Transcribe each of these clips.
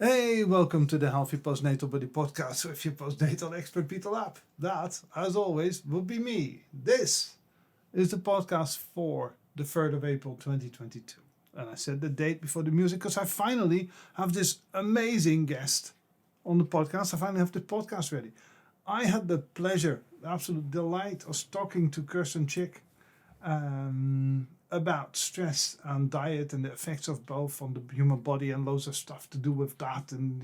Hey, welcome to the Healthy Postnatal Body Podcast with your postnatal expert Peter Lap. That, as always, will be me. This is the podcast for the 3rd of April 2022. And I said the date before the music because I finally have this amazing guest on the podcast. I finally have the podcast ready. I had the pleasure, the absolute delight of talking to Kirsten Chick about stress and diet and the effects of both on the human body, and loads of stuff to do with that, and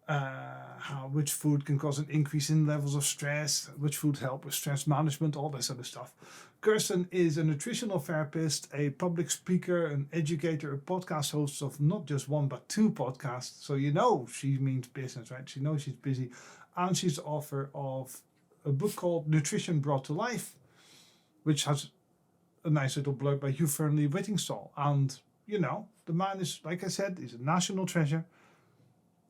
how which food can cause an increase in levels of stress, which food help with stress management, all this other stuff. Kirsten is a nutritional therapist, a public speaker, an educator, a podcast host of not just one but two podcasts. So she means business, right? She knows she's busy, and she's the author of a book called Nutrition Brought to Life, which has a nice little blurb by Hugh Fernley Whittingstall. And, the man is, like I said, is a national treasure.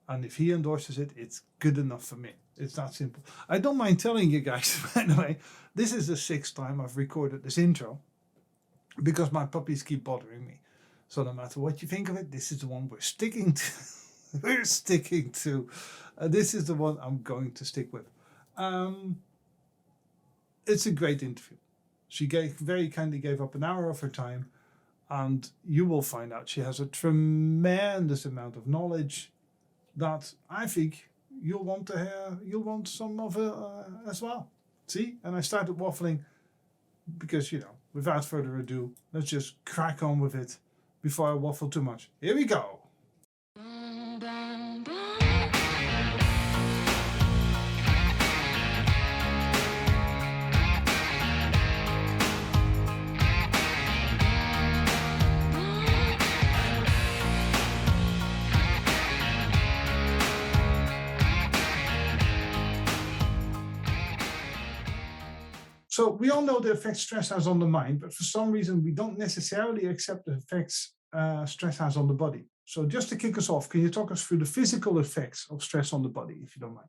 And if he endorses it, it's good enough for me. It's that simple. I don't mind telling you guys, by the way, this is the 6th time I've recorded this intro because my puppies keep bothering me. So no matter what you think of it, this is the one we're sticking to. We're sticking to. This is the one I'm going to stick with. It's a great interview. She very kindly gave up an hour of her time, and you will find out she has a tremendous amount of knowledge that I think you'll want to hear. You'll want some of it as well. See, and I started waffling because without further ado, let's just crack on with it before I waffle too much. Here we go. So we all know the effects stress has on the mind, but for some reason we don't necessarily accept the effects stress has on the body. So just to kick us off, can you talk us through the physical effects of stress on the body, if you don't mind?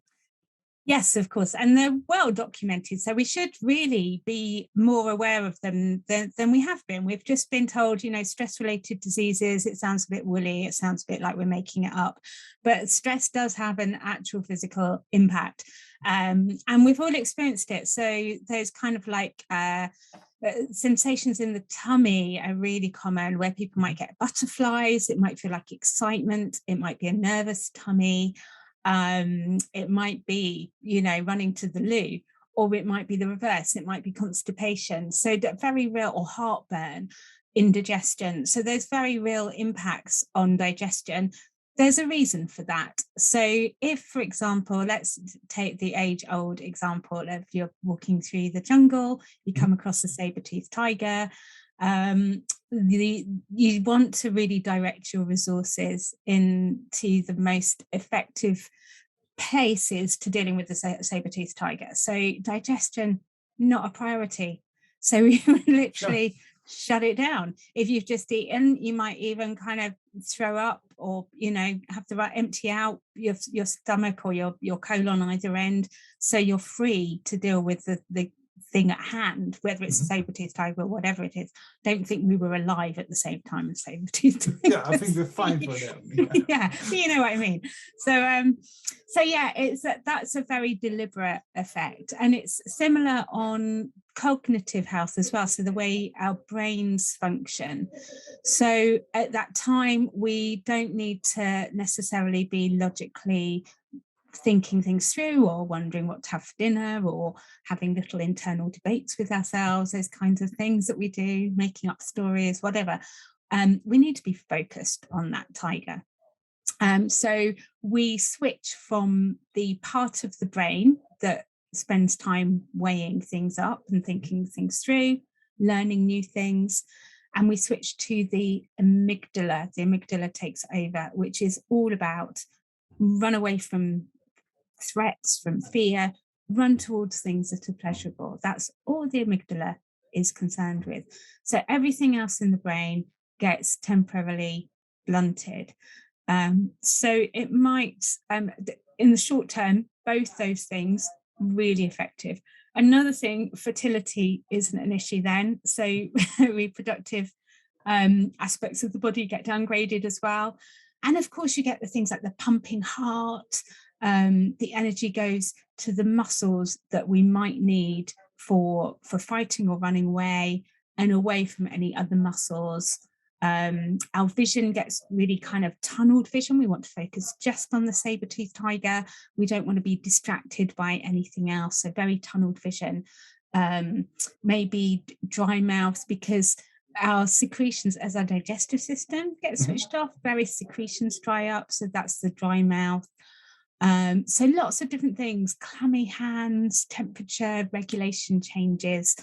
Yes, of course. And they're well documented. So we should really be more aware of them than we have been. We've just been told, stress-related diseases, it sounds a bit woolly, it sounds a bit like we're making it up. But stress does have an actual physical impact. And we've all experienced it. So those kind of like sensations in the tummy are really common, where people might get butterflies, it might feel like excitement, it might be a nervous tummy. It might be, running to the loo, or it might be the reverse. It might be constipation. So that very real, or heartburn, indigestion. So there's very real impacts on digestion. There's a reason for that. So if, for example, let's take the age-old example of you're walking through the jungle, you come across a saber-toothed tiger, you want to really direct your resources into the most effective places to dealing with the saber-toothed tiger. So digestion, not a priority. So we would literally shut it down. If you've just eaten, you might even kind of throw up, or have to empty out your stomach or your colon either end, so you're free to deal with the thing at hand, whether it's a saber-toothed tiger or whatever it is. Don't think we were alive at the same time as saber-toothed tigers. Yeah, I think we're fine for that. Yeah, but you know what I mean. So yeah, that's a very deliberate effect, and it's similar on cognitive health as well. So the way our brains function. So at that time, we don't need to necessarily be logically thinking things through, or wondering what to have for dinner, or having little internal debates with ourselves, those kinds of things that we do, making up stories, whatever. We need to be focused on that tiger. So we switch from the part of the brain that spends time weighing things up and thinking things through, learning new things, and we switch to the amygdala. The amygdala takes over, which is all about run away from threats, from fear, run towards things that are pleasurable. That's all the amygdala is concerned with. So everything else in the brain gets temporarily blunted. So it might, in the short term, both those things really effective. Another thing, fertility isn't an issue then. So reproductive aspects of the body get downgraded as well. And of course, you get the things like the pumping heart. The energy goes to the muscles that we might need for fighting or running away, and away from any other muscles. Our vision gets really kind of tunneled vision. We want to focus just on the saber-toothed tiger. We don't want to be distracted by anything else. So very tunneled vision. Maybe dry mouth, because our secretions as our digestive system get switched off, various secretions dry up. So that's the dry mouth. So lots of different things, clammy hands, temperature regulation changes,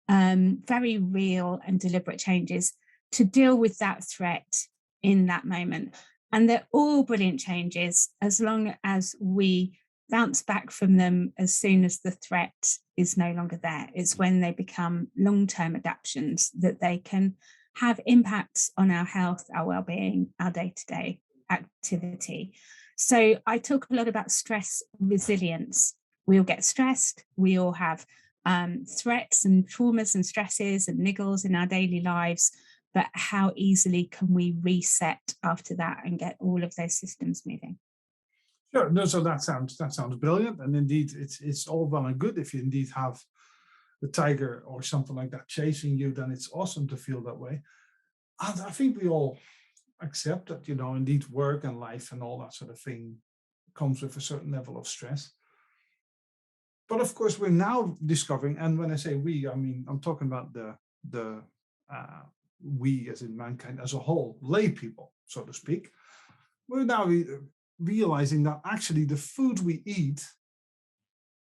very real and deliberate changes to deal with that threat in that moment. And they're all brilliant changes as long as we bounce back from them as soon as the threat is no longer there. It's when they become long-term adaptations that they can have impacts on our health, our well-being, our day-to-day activity. So I talk a lot about stress resilience. We all get stressed. We all have threats and traumas and stresses and niggles in our daily lives. But how easily can we reset after that and get all of those systems moving? Sure. No, so that sounds brilliant, and indeed, it's all well and good if you indeed have the tiger or something like that chasing you. Then it's awesome to feel that way. And I think we all accept that, indeed, work and life and all that sort of thing comes with a certain level of stress. But of course, we're now discovering, and when I say we, I mean I'm talking about the we as in mankind as a whole, lay people, so to speak. We're now realizing that actually the food we eat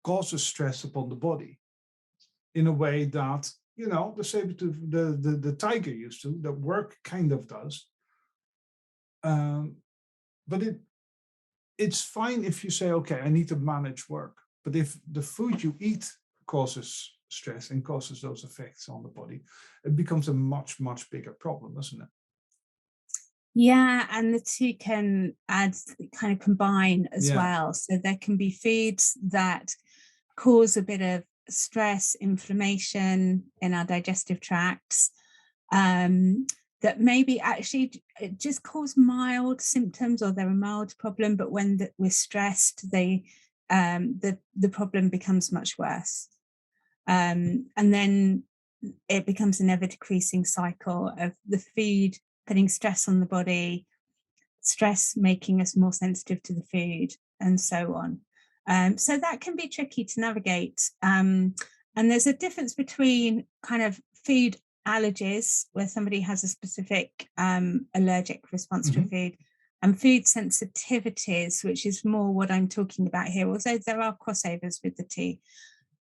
causes stress upon the body in a way that, the saber-tooth, the tiger used to, that work kind of does. But it's fine if you say, okay, I need to manage work. But if the food you eat causes stress and causes those effects on the body, it becomes a much, much bigger problem, doesn't it? Yeah, and the two can kind of combine as Yeah. well. So there can be foods that cause a bit of stress, inflammation in our digestive tracts, that maybe actually just cause mild symptoms, or they're a mild problem, but when we're stressed, the problem becomes much worse. And then it becomes an ever-decreasing cycle of the food putting stress on the body, stress making us more sensitive to the food, and so on. So that can be tricky to navigate. And there's a difference between kind of food allergies, where somebody has a specific allergic response to a food, and food sensitivities, which is more what I'm talking about here, although there are crossovers with the two.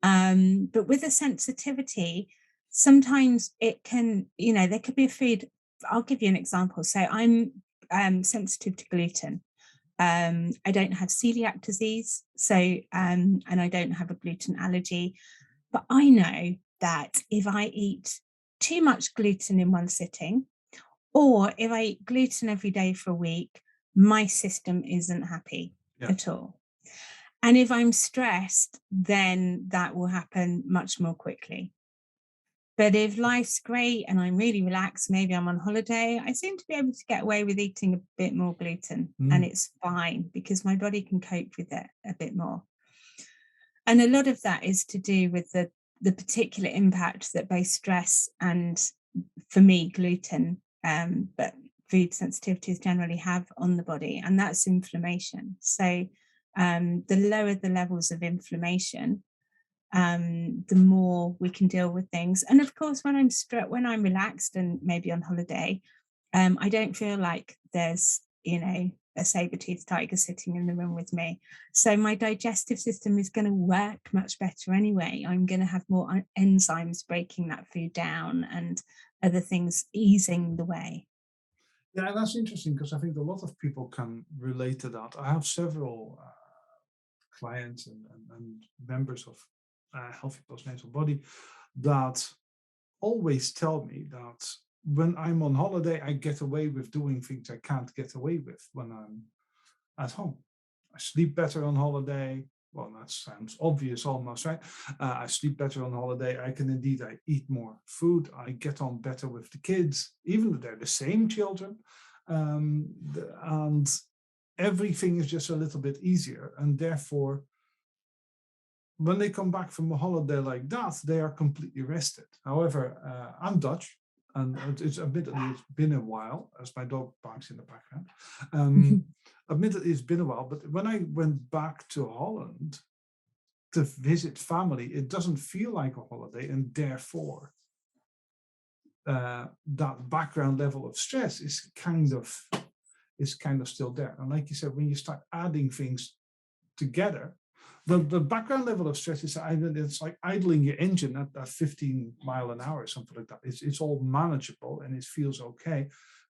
But with a sensitivity, sometimes it can, there could be a food. I'll give you an example. So I'm sensitive to gluten. I don't have celiac disease, so and I don't have a gluten allergy. But I know that if I eat too much gluten in one sitting, or if I eat gluten every day for a week, my system isn't happy at all. And if I'm stressed, then that will happen much more quickly. But if life's great and I'm really relaxed, maybe I'm on holiday, I seem to be able to get away with eating a bit more gluten, and it's fine because my body can cope with it a bit more. And a lot of that is to do with the particular impact that both stress and, for me, gluten, but food sensitivities generally have on the body, and that's inflammation. So the lower the levels of inflammation, the more we can deal with things. And of course, when I'm relaxed and maybe on holiday, I don't feel like there's, a saber-toothed tiger sitting in the room with me. So my digestive system is going to work much better anyway. I'm going to have more enzymes breaking that food down and other things easing the way. Yeah, and that's interesting because I think a lot of people can relate to that. I have several clients and members of Healthy Postnatal Body that always tell me that when I'm on holiday, I get away with doing things I can't get away with when I'm at home. I sleep better on holiday. Well, that sounds obvious almost, right? I sleep better on holiday. I eat more food. I get on better with the kids, even though they're the same children. And everything is just a little bit easier. And therefore, when they come back from a holiday like that, they are completely rested. However, I'm Dutch, and admittedly it's been a while, as my dog barks in the background. Admittedly, it's been a while, but when I went back to Holland to visit family, it doesn't feel like a holiday, and therefore that background level of stress is kind of still there. And like you said, when you start adding things together, the background level of stress is, it's like idling your engine at 15 mile an hour or something like that. It's all manageable and it feels okay,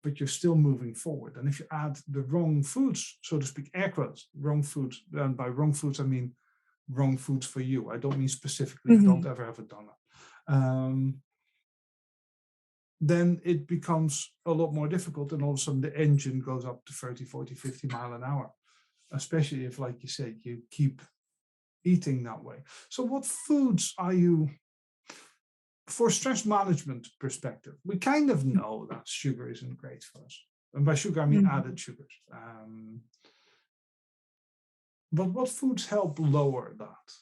but you're still moving forward. And if you add the wrong foods, so to speak, air quotes, wrong foods, and by wrong foods, I mean wrong foods for you. I don't mean specifically, don't ever have a donut. Then it becomes a lot more difficult, and all of a sudden the engine goes up to 30, 40, 50 mile an hour, especially if, like you said, you keep eating that way. So what foods are you, for stress management perspective, we kind of know that sugar isn't great for us. And by sugar, I mean added sugars. But what foods help lower that?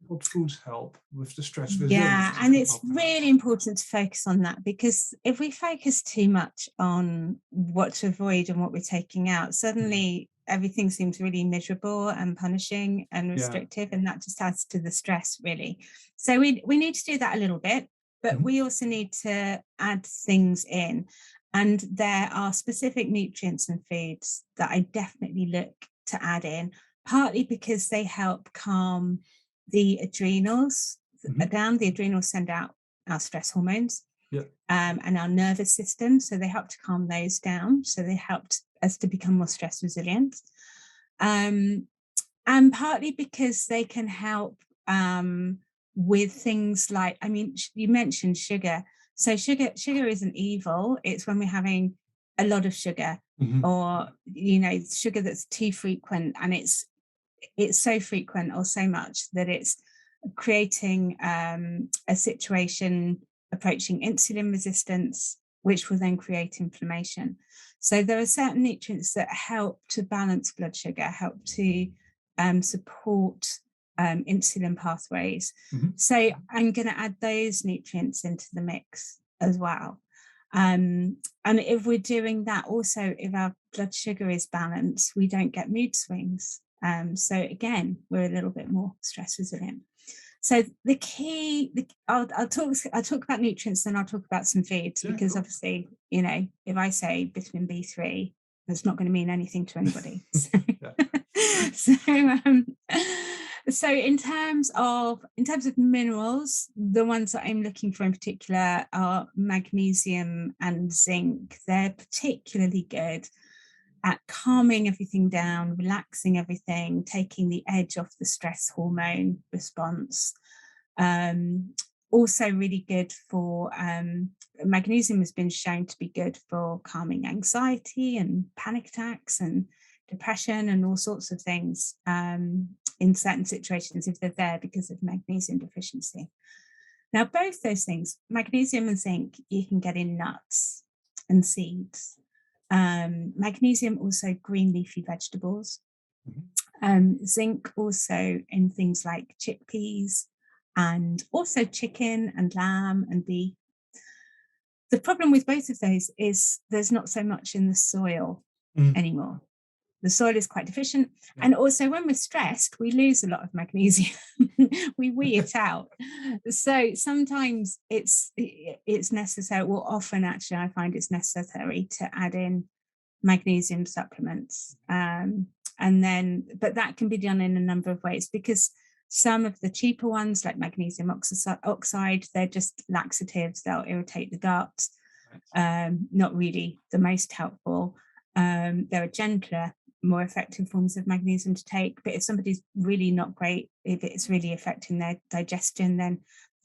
What foods help with the stress resilience? Yeah, and it's really important to focus on that, because if we focus too much on what to avoid and what we're taking out, suddenly everything seems really miserable and punishing and restrictive, and that just adds to the stress, really. So we need to do that a little bit, but we also need to add things in. And there are specific nutrients and foods that I definitely look to add in, partly because they help calm the adrenals down. The adrenals send out our stress hormones and our nervous system. So they help to calm those down. So they helped us to become more stress resilient. And partly because they can help with things like, I mean, you mentioned sugar. So sugar isn't evil. It's when we're having a lot of sugar or, sugar that's too frequent, and it's so frequent or so much that it's creating a situation approaching insulin resistance, which will then create inflammation. So there are certain nutrients that help to balance blood sugar, help to support insulin pathways. So I'm going to add those nutrients into the mix as well. And if we're doing that, also, if our blood sugar is balanced, we don't get mood swings. So again, we're a little bit more stress resilient. So the key, I'll talk about nutrients, then I'll talk about some foods, because obviously, if I say vitamin B3, that's not going to mean anything to anybody. So in terms of minerals, the ones that I'm looking for in particular are magnesium and zinc. They're particularly good at calming everything down, relaxing everything, taking the edge off the stress hormone response. Also really good for, magnesium has been shown to be good for calming anxiety and panic attacks and depression and all sorts of things in certain situations if they're there because of magnesium deficiency. Now, both those things, magnesium and zinc, you can get in nuts and seeds. Magnesium also green leafy vegetables. Zinc also in things like chickpeas, and also chicken and lamb and beef. The problem with both of those is there's not so much in the soil anymore. The soil is quite deficient. And also when we're stressed, we lose a lot of magnesium. we wee it out. So sometimes it's necessary, well, often actually I find it's necessary to add in magnesium supplements. But that can be done in a number of ways, because some of the cheaper ones, like magnesium oxide, they're just laxatives, they'll irritate the gut. Not really the most helpful. There are gentler, more effective forms of magnesium to take, but if somebody's really not great, if it's really affecting their digestion, then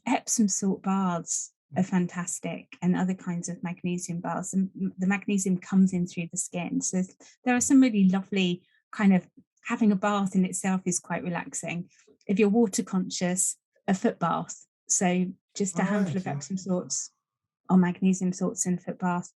Epsom salt baths are fantastic, and other kinds of magnesium baths. And the magnesium comes in through the skin. So there are some really lovely kind of, having a bath in itself is quite relaxing. If you're water conscious, a foot bath. So just a handful of Epsom salts or magnesium salts in a foot bath.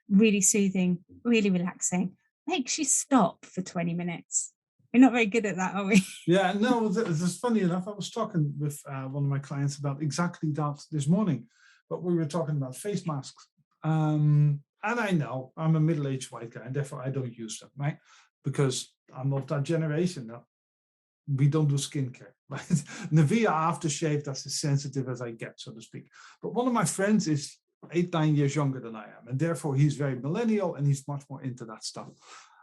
really soothing, really relaxing, makes you stop for 20 minutes. We're not very good at that, are we? Yeah, no, that's funny enough. I was talking with one of my clients about exactly that this morning, but we were talking about face masks. And I know I'm a middle-aged white guy, and therefore I don't use them, right? Because I'm not that generation that we don't do skincare, right? Nivea aftershave, that's as sensitive as I get, so to speak. But one of my friends is 8-9 years younger than I am, and therefore he's very millennial and he's much more into that stuff.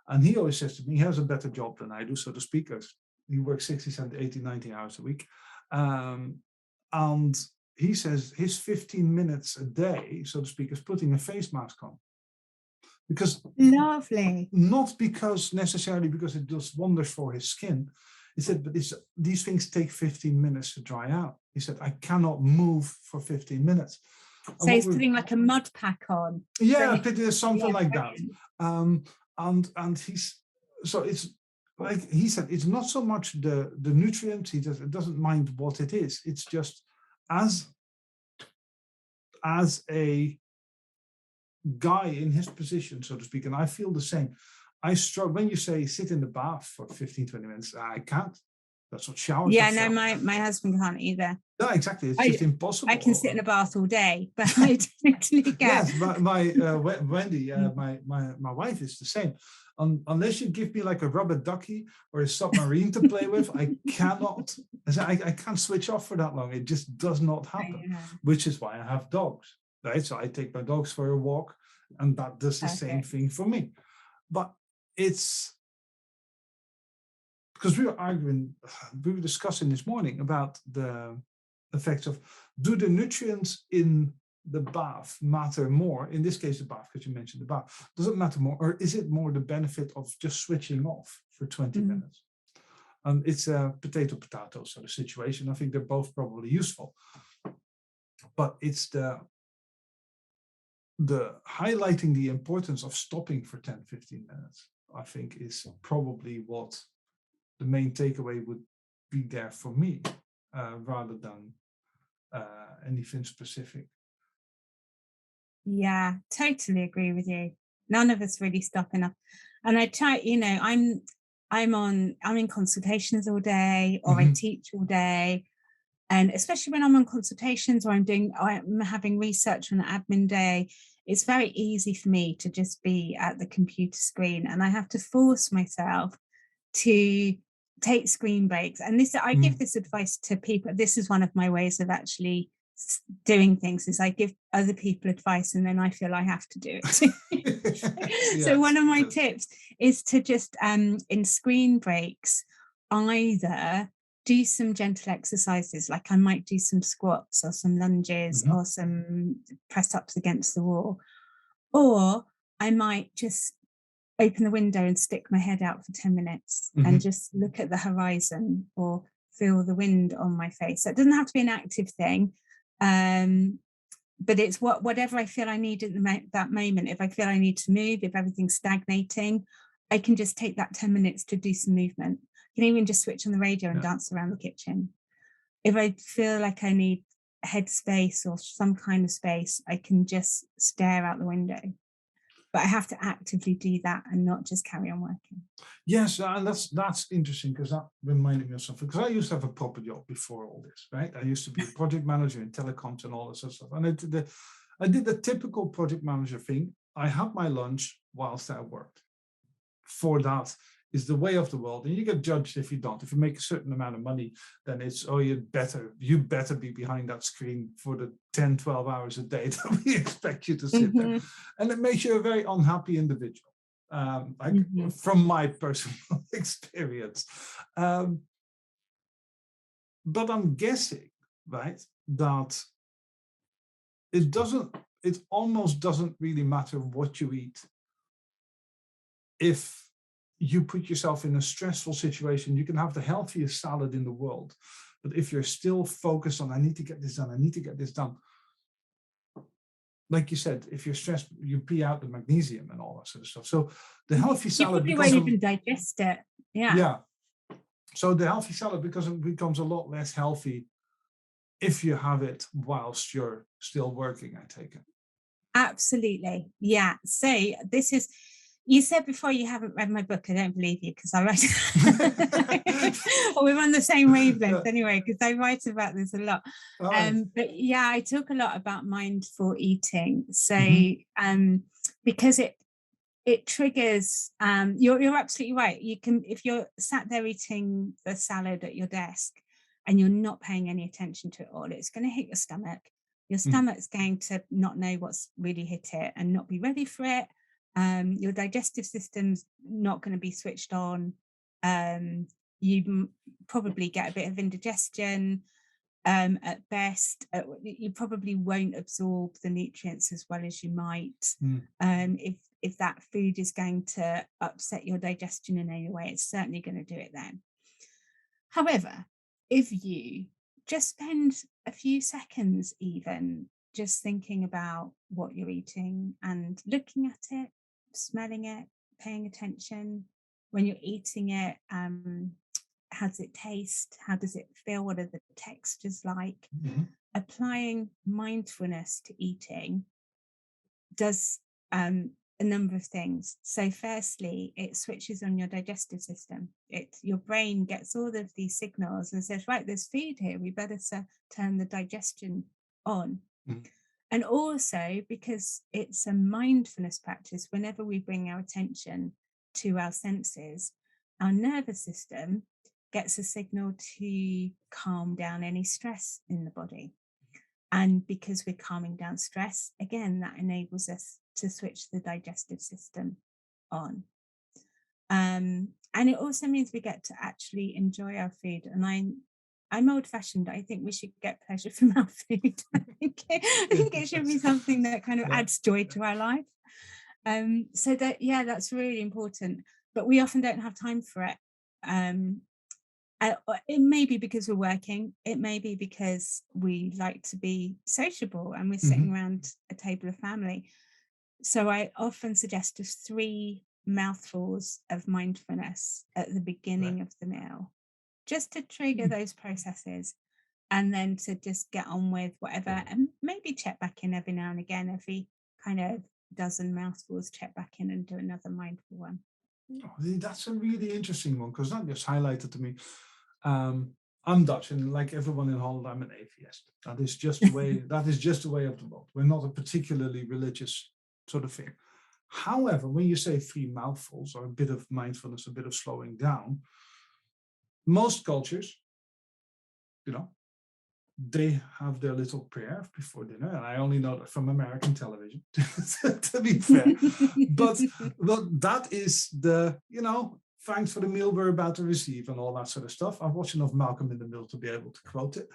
And he always says to me, he has a better job than I do, so to speak, because he works 60, 70, 80, 90 hours a week. And he says his 15 minutes a day, so to speak, is putting a face mask on. Because Lovely. not because necessarily because it does wonders for his skin. He said, but these things take 15 minutes to dry out. He said, I cannot move for 15 minutes. So he's putting like a mud pack on. Yeah, something like that. And he's, so it's like he said, it's not so much the nutrients, it doesn't mind what it is. It's just as a guy in his position, so to speak, and I feel the same. I struggle when you say sit in the bath for 15, 20 minutes. I can't. That's what showers. Yeah, no, my husband can't either. No, exactly. It's just impossible. I can sit in a bath all day, but I totally can't. Yes, my Wendy, my wife is the same. Unless you give me like a rubber ducky or a submarine to play with, I cannot. I can't switch off for that long. It just does not happen. Yeah. Which is why I have dogs, right? So I take my dogs for a walk, and that does the same thing for me. But it's because we were discussing this morning about the effects of, do the nutrients in the bath matter more? In this case, the bath, because you mentioned the bath. Does it matter more, or is it more the benefit of just switching off for 20 minutes? And it's a potato sort of situation. I think they're both probably useful, but it's the highlighting the importance of stopping for 10, 15 minutes, I think, is probably what the main takeaway would be there for me, rather than anything specific. Yeah, totally agree with you. None of us really stop enough. And I try, I'm in consultations all day, or I teach all day. And especially when I'm on consultations or I'm having research on an admin day, it's very easy for me to just be at the computer screen, and I have to force myself to take screen breaks. And I give this advice to people. This is one of my ways of actually doing things, is I give other people advice and then I feel I have to do it. So one of my tips is to just in screen breaks either do some gentle exercises, like I might do some squats or some lunges or some press ups against the wall, or I might just open the window and stick my head out for 10 minutes and just look at the horizon or feel the wind on my face. So it doesn't have to be an active thing, but it's whatever I feel I need at that moment. If I feel I need to move, if everything's stagnating, I can just take that 10 minutes to do some movement. You can even just switch on the radio and dance around the kitchen. If I feel like I need headspace or some kind of space, I can just stare out the window. But I have to actively do that and not just carry on working. Yes, and that's interesting, because that reminded me of something. Because I used to have a proper job before all this, right? I used to be a project manager in telecoms and all this sort of stuff. And I did the typical project manager thing. I had my lunch whilst I worked. For that is the way of the world, and you get judged if you don't. If you make a certain amount of money, then it's, oh, you better be behind that screen for the 10, 12 hours a day that we expect you to sit there. And it makes you a very unhappy individual, from my personal experience. But I'm guessing, right, that it almost doesn't really matter what you eat. If you put yourself in a stressful situation, you can have the healthiest salad in the world, but if you're still focused on, I need to get this done, like you said, if you're stressed, you pee out the magnesium and all that sort of stuff. So the healthy salad you won't even digest it. Yeah. So the healthy salad becomes a lot less healthy if you have it whilst you're still working, I take it. Absolutely. Yeah. So this is, you said before you haven't read my book. I don't believe you because I write. Or we're on the same wavelength anyway, because I write about this a lot. Right. But yeah, I talk a lot about mindful eating. So Mm-hmm. because it triggers, you're absolutely right. You can, if you're sat there eating the salad at your desk and you're not paying any attention to it all, it's going to hit your stomach. Your stomach's going to not know what's really hit it and not be ready for it. Your digestive system's not going to be switched on. You probably get a bit of indigestion at best. You probably won't absorb the nutrients as well as you might. If that food is going to upset your digestion in any way, it's certainly going to do it then. However, if you just spend a few seconds even just thinking about what you're eating and looking at it, smelling it, paying attention when you're eating it, how does it taste? How does it feel? What are the textures like? Mm-hmm. Applying mindfulness to eating does a number of things. So firstly, it switches on your digestive system. Your brain gets all of these signals and says, right, there's food here. We better turn the digestion on. Mm-hmm. And also because it's a mindfulness practice, whenever we bring our attention to our senses, our nervous system gets a signal to calm down any stress in the body. And because we're calming down stress, again, that enables us to switch the digestive system on. And it also means we get to actually enjoy our food. And I'm old-fashioned. I think we should get pleasure from our food. I think it should be something that kind of adds joy to our life. So that's really important. But we often don't have time for it. It may be because we're working. It may be because we like to be sociable and we're sitting around a table of family. So I often suggest just 3 mouthfuls of mindfulness at the beginning of the meal, just to trigger those processes, and then to just get on with whatever, and maybe check back in every now and again, every kind of dozen mouthfuls, check back in and do another mindful one. Oh, that's a really interesting one, because that just highlighted to me. I'm Dutch, and like everyone in Holland, I'm an atheist. That is just the way. That is just the way of the world. We're not a particularly religious sort of thing. However, when you say 3 mouthfuls or a bit of mindfulness, a bit of slowing down, most cultures, they have their little prayer before dinner, and I only know that from American television, to be fair. But that is the, thanks for the meal we're about to receive and all that sort of stuff. I've watched enough Malcolm in the Middle to be able to quote it.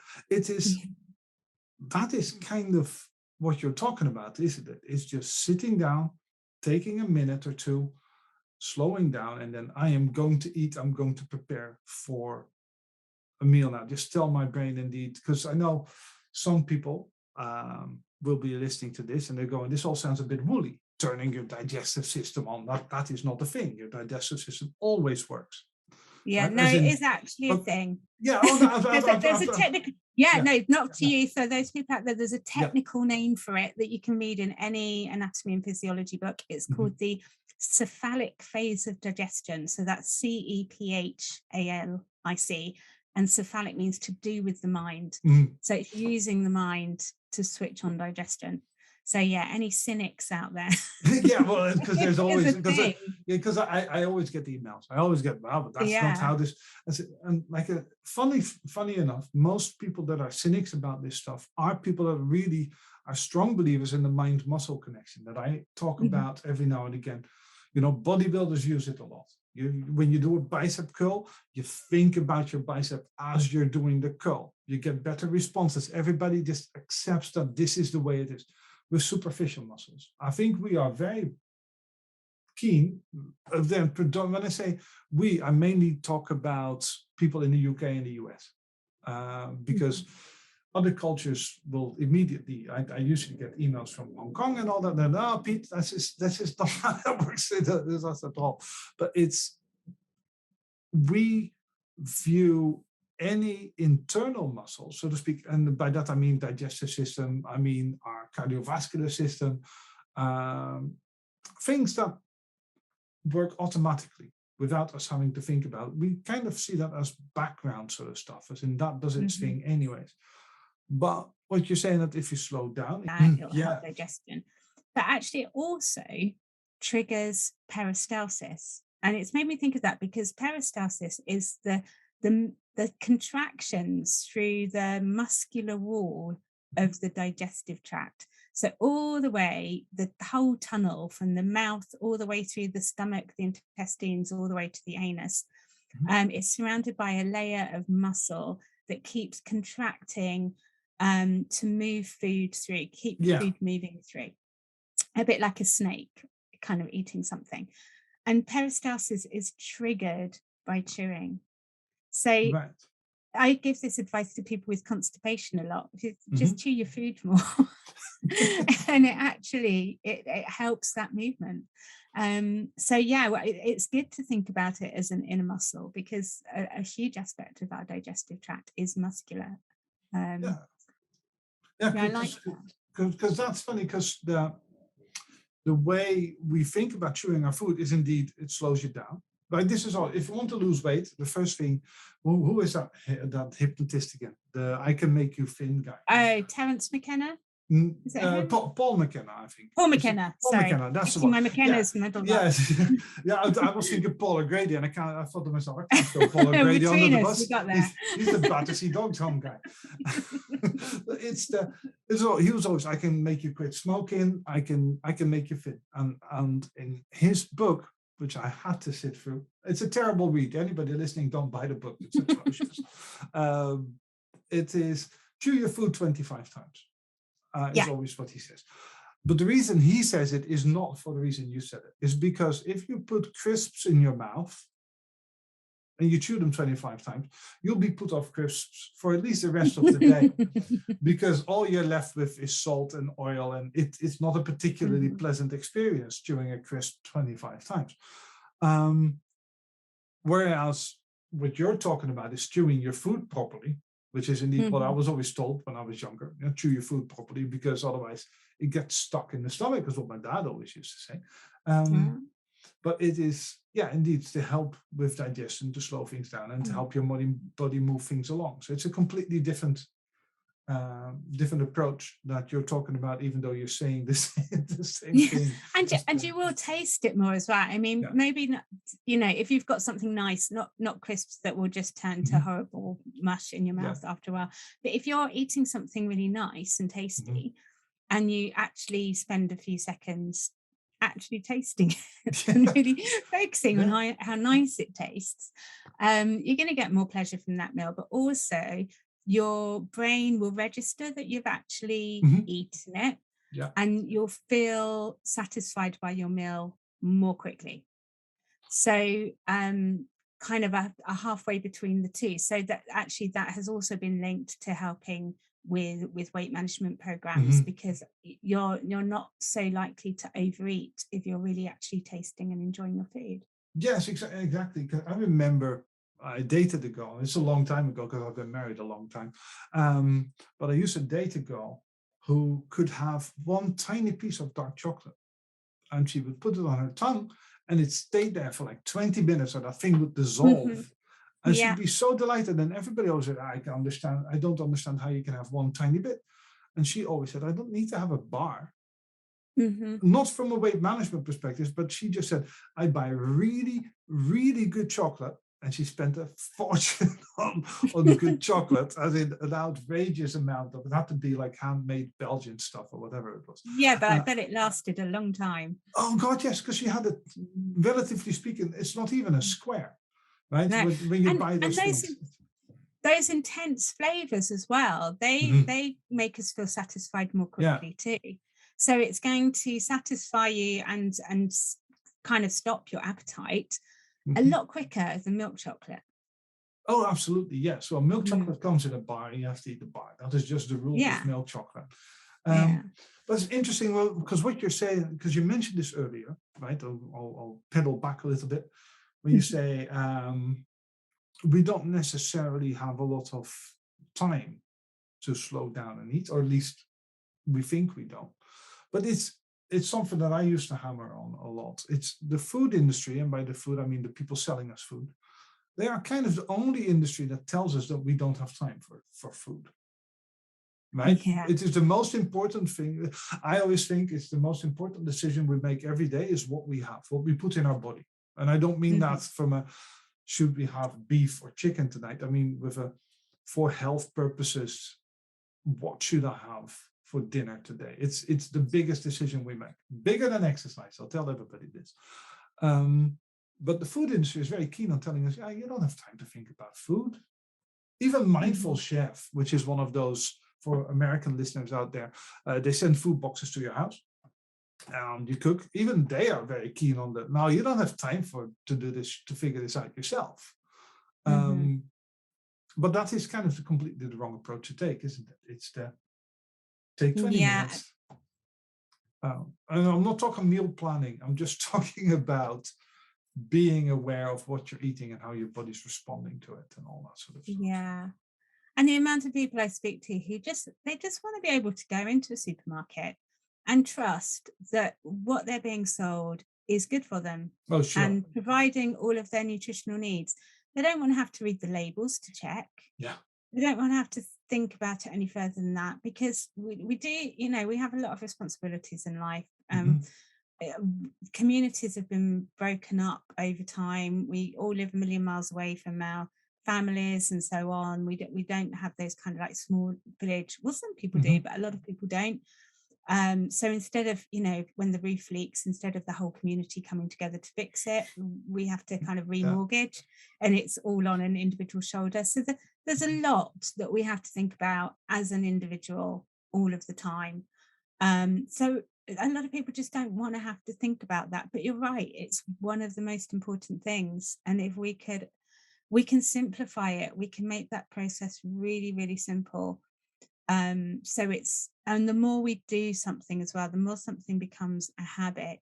That is kind of what you're talking about, isn't it? It's just sitting down, taking a minute or two, slowing down, and then I am going to eat. I'm going to prepare for a meal now. Just tell my brain, indeed, because I know some people will be listening to this and they're going, this all sounds a bit woolly. Turning your digestive system on, that is not a thing. Your digestive system always works. Yeah, right? No, it is actually a thing. Yeah, there's a technical. Yeah, no, not to you. So those people out there, there's a technical name for it that you can read in any anatomy and physiology book. It's called the cephalic phase of digestion. So that's CEPHALIC. And cephalic means to do with the mind. So it's using the mind to switch on digestion. So yeah, any cynics out there? Yeah, well, because there's always, because I always get the emails. I always get, wow, but that's not how this. And like funny enough, most people that are cynics about this stuff are people that really are strong believers in the mind-muscle connection that I talk about every now and again. Bodybuilders use it a lot. When you do a bicep curl, you think about your bicep as you're doing the curl. You get better responses. Everybody just accepts that this is the way it is. With superficial muscles, I think we are very keen. Then, when I say we, I mainly talk about people in the UK and the US, because other cultures will immediately. I usually get emails from Hong Kong and all that. Then, oh, Pete, that's just not how that works at all. But we view any internal muscle, so to speak, and by that I mean digestive system, I mean our cardiovascular system, things that work automatically without us having to think about it. We kind of see that as background sort of stuff, as in that does its thing anyways. But what you're saying, that if you slow down, it'll help digestion. But actually it also triggers peristalsis. And it's made me think of that because peristalsis is the contractions through the muscular wall of the digestive tract. So all the way, the whole tunnel from the mouth all the way through the stomach, the intestines, all the way to the anus. It's surrounded by a layer of muscle that keeps contracting to move food through, keep food moving through. A bit like a snake kind of eating something. And peristalsis is triggered by chewing. So I give this advice to people with constipation a lot. Just chew your food more. And it helps that movement. So it's good to think about it as an inner muscle, because a huge aspect of our digestive tract is muscular. I like that. Because that's funny, because the way we think about chewing our food is indeed, it slows you down. Right, this is all. If you want to lose weight, the first thing, who is that hypnotist again? The I Can Make You Thin guy. Oh, Terence McKenna. Is it him? Paul McKenna, I think. Paul McKenna. Paul McKenna. That's the one. My McKenna's middle. Yes. I was thinking Paul O'Grady, and I thought to myself, I can't throw Paul O'Grady under the bus. He's the Battersea Dogs home guy. He was always, I can make you quit smoking. I can make you fit. And in his book, which I had to sit through. It's a terrible read. Anybody listening, don't buy the book. It's atrocious. It is chew your food 25 times. Is always what he says. But the reason he says it is not for the reason you said it. Is because if you put crisps in your mouth and you chew them 25 times, you'll be put off crisps for at least the rest of the day, because all you're left with is salt and oil, and it's not a particularly pleasant experience chewing a crisp 25 times. Whereas what you're talking about is chewing your food properly, which is indeed what I was always told when I was younger. Chew your food properly, because otherwise it gets stuck in the stomach, is what my dad always used to say. But it is, indeed, to help with digestion, to slow things down, and to help your body move things along. So it's a completely different approach that you're talking about, even though you're saying the same thing. And you will taste it more as well. I mean, maybe not, if you've got something nice, not crisps that will just turn to horrible mush in your mouth after a while. But if you're eating something really nice and tasty, and you actually spend a few seconds actually tasting it and really focusing on how nice it tastes, you're going to get more pleasure from that meal. But also your brain will register that you've actually eaten it, and you'll feel satisfied by your meal more quickly. So kind of a halfway between the two. So that has also been linked to helping with weight management programs, because you're not so likely to overeat if you're really actually tasting and enjoying your food. Yes, exactly. Because I remember I dated a girl. It's a long time ago, because I've been married a long time. But I used to date a girl who could have one tiny piece of dark chocolate, and she would put it on her tongue, and it stayed there for like 20 minutes, or that thing would dissolve. And she'd be so delighted. And everybody always said, I don't understand how you can have one tiny bit. And she always said, I don't need to have a bar. Not from a weight management perspective, but she just said, I buy really, really good chocolate. And she spent a fortune on good chocolate, as in an outrageous amount of it. Had to be like handmade Belgian stuff or whatever it was. Yeah, but I bet it lasted a long time. Oh, God, yes, because she had it, relatively speaking, it's not even a square. Right, no. when you buy those things. Those intense flavors as well, they make us feel satisfied more quickly too. So it's going to satisfy you and kind of stop your appetite a lot quicker than milk chocolate. Oh, absolutely, yes. Well, milk chocolate comes in a bar, and you have to eat the bar. That is just the rule with milk chocolate. But it's interesting, well, because what you're saying, because you mentioned this earlier, right? I'll pedal back a little bit. When you say we don't necessarily have a lot of time to slow down and eat, or at least we think we don't. But it's it's something that I used to hammer on a lot. It's the food industry, and by the food, I mean the people selling us food. They are kind of the only industry that tells us that we don't have time for food. Right? Yeah. It is the most important thing. I always think it's the most important decision we make every day is what we have, what we put in our body. And I don't mean that from a should we have beef or chicken tonight? I mean with a for health purposes, what should I have for dinner today? It's the biggest decision we make, bigger than exercise. I'll tell everybody this. But the food industry is very keen on telling us, yeah, you don't have time to think about food. Even Mindful Chef, which is one of those for American listeners out there, they send food boxes to your house and you cook. Even they are very keen on that. Now you don't have time to do this, to figure this out yourself. But that is kind of completely the wrong approach to take, isn't it? It's the take 20 minutes. And I'm not talking meal planning. I'm just talking about being aware of what you're eating and how your body's responding to it and all that sort of stuff. Yeah. And the amount of people I speak to who they just want to be able to go into a supermarket and trust that what they're being sold is good for them and providing all of their nutritional needs. They don't want to have to read the labels to check. Yeah. They don't want to have to think about it any further than that, because we do, we have a lot of responsibilities in life. Communities have been broken up over time. We all live a million miles away from our families and so on. We don't have those kind of like small village. Well, some people do, but a lot of people don't. So instead of, when the roof leaks, instead of the whole community coming together to fix it, we have to kind of remortgage, and it's all on an individual shoulder. So there's a lot that we have to think about as an individual all of the time. So a lot of people just don't want to have to think about that. But you're right, it's one of the most important things. And if we can simplify it, we can make that process really, really simple. And the more we do something as well, the more something becomes a habit,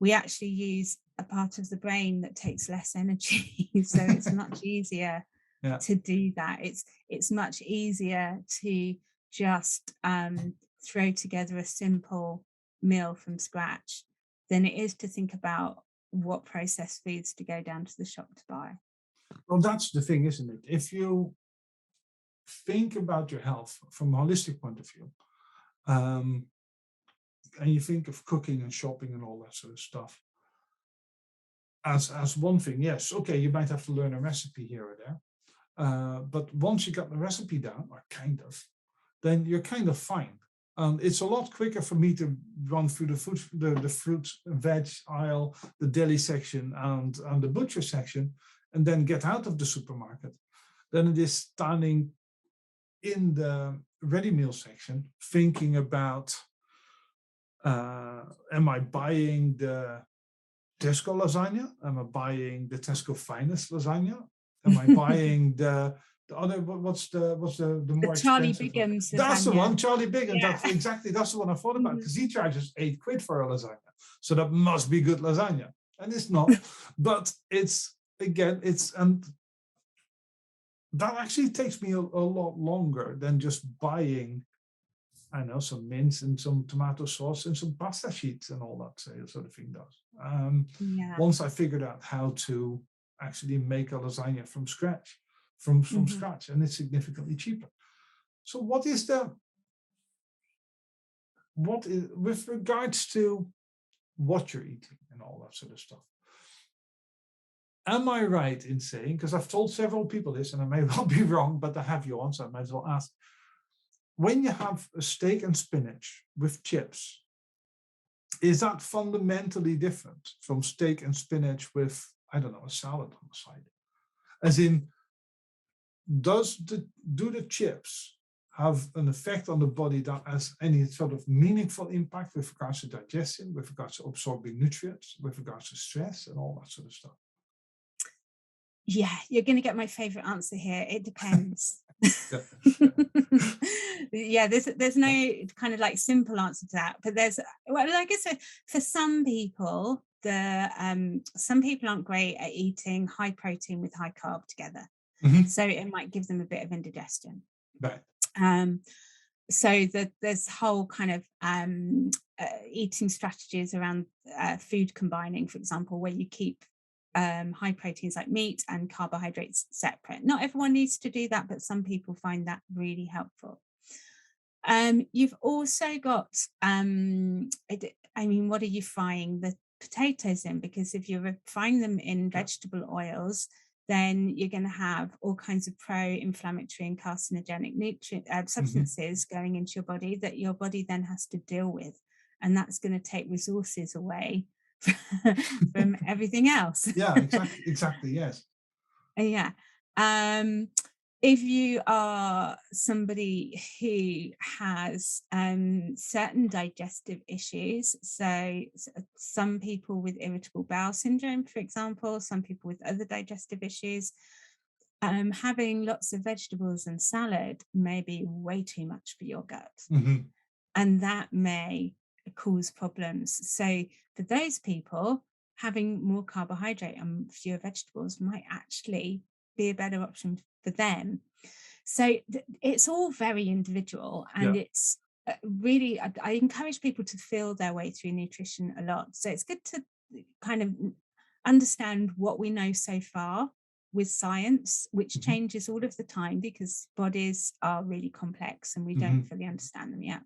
we actually use a part of the brain that takes less energy. So it's much easier to do that. It's much easier to just throw together a simple meal from scratch than it is to think about what processed foods to go down to the shop to buy. Well, that's the thing, isn't it? If you think about your health from a holistic point of view, and you think of cooking and shopping and all that sort of stuff as one thing, yes, okay, you might have to learn a recipe here or there, but once you got the recipe down, or kind of, then you're kind of fine. It's a lot quicker for me to run through the fruit veg aisle, the deli section, and the butcher section, and then get out of the supermarket than it is standing in the ready meal section thinking about, am I buying the Tesco lasagna? Am I buying the Tesco finest lasagna? Am I buying the other, what's the more Charlie expensive Bigham's one? That's the one, Charlie Bigham. Yeah. That's the one I thought about, because he charges £8 for a lasagna. So that must be good lasagna. And it's not, but and that actually takes me a lot longer than just buying, I know, some mince and some tomato sauce and some pasta sheets and all that sort of thing does. Once I figured out how to actually make a lasagna from scratch, scratch, and it's significantly cheaper. So what is with regards to what you're eating and all that sort of stuff? Am I right in saying, because I've told several people this, and I may well be wrong, but I have you on, so I might as well ask. When you have a steak and spinach with chips, is that fundamentally different from steak and spinach with, I don't know, a salad on the side? As in, do the chips have an effect on the body that has any sort of meaningful impact with regards to digestion, with regards to absorbing nutrients, with regards to stress and all that sort of stuff? Yeah, you're going to get my favorite answer here. It depends. Yeah, there's no kind of like simple answer to that, but I guess for some people, some people aren't great at eating high protein with high carb together. So it might give them a bit of indigestion. Right. So there's whole kind of eating strategies around food combining, for example, where you keep high proteins like meat and carbohydrates separate. Not everyone needs to do that, but some people find that really helpful. You've also got, I mean, what are you frying the potatoes in? Because if you're frying them in vegetable oils, then you're going to have all kinds of pro-inflammatory and carcinogenic substances going into your body that your body then has to deal with. And that's going to take resources away from everything else. Yeah, exactly, yes. Yeah. If you are somebody who has certain digestive issues, so some people with irritable bowel syndrome, for example, some people with other digestive issues, having lots of vegetables and salad may be way too much for your gut. And that may cause problems. So for those people, having more carbohydrate and fewer vegetables might actually be a better option for them. So it's all very individual, and it's really, I encourage people to feel their way through nutrition a lot. So it's good to kind of understand what we know so far with science, which changes all of the time because bodies are really complex and we don't fully understand them yet.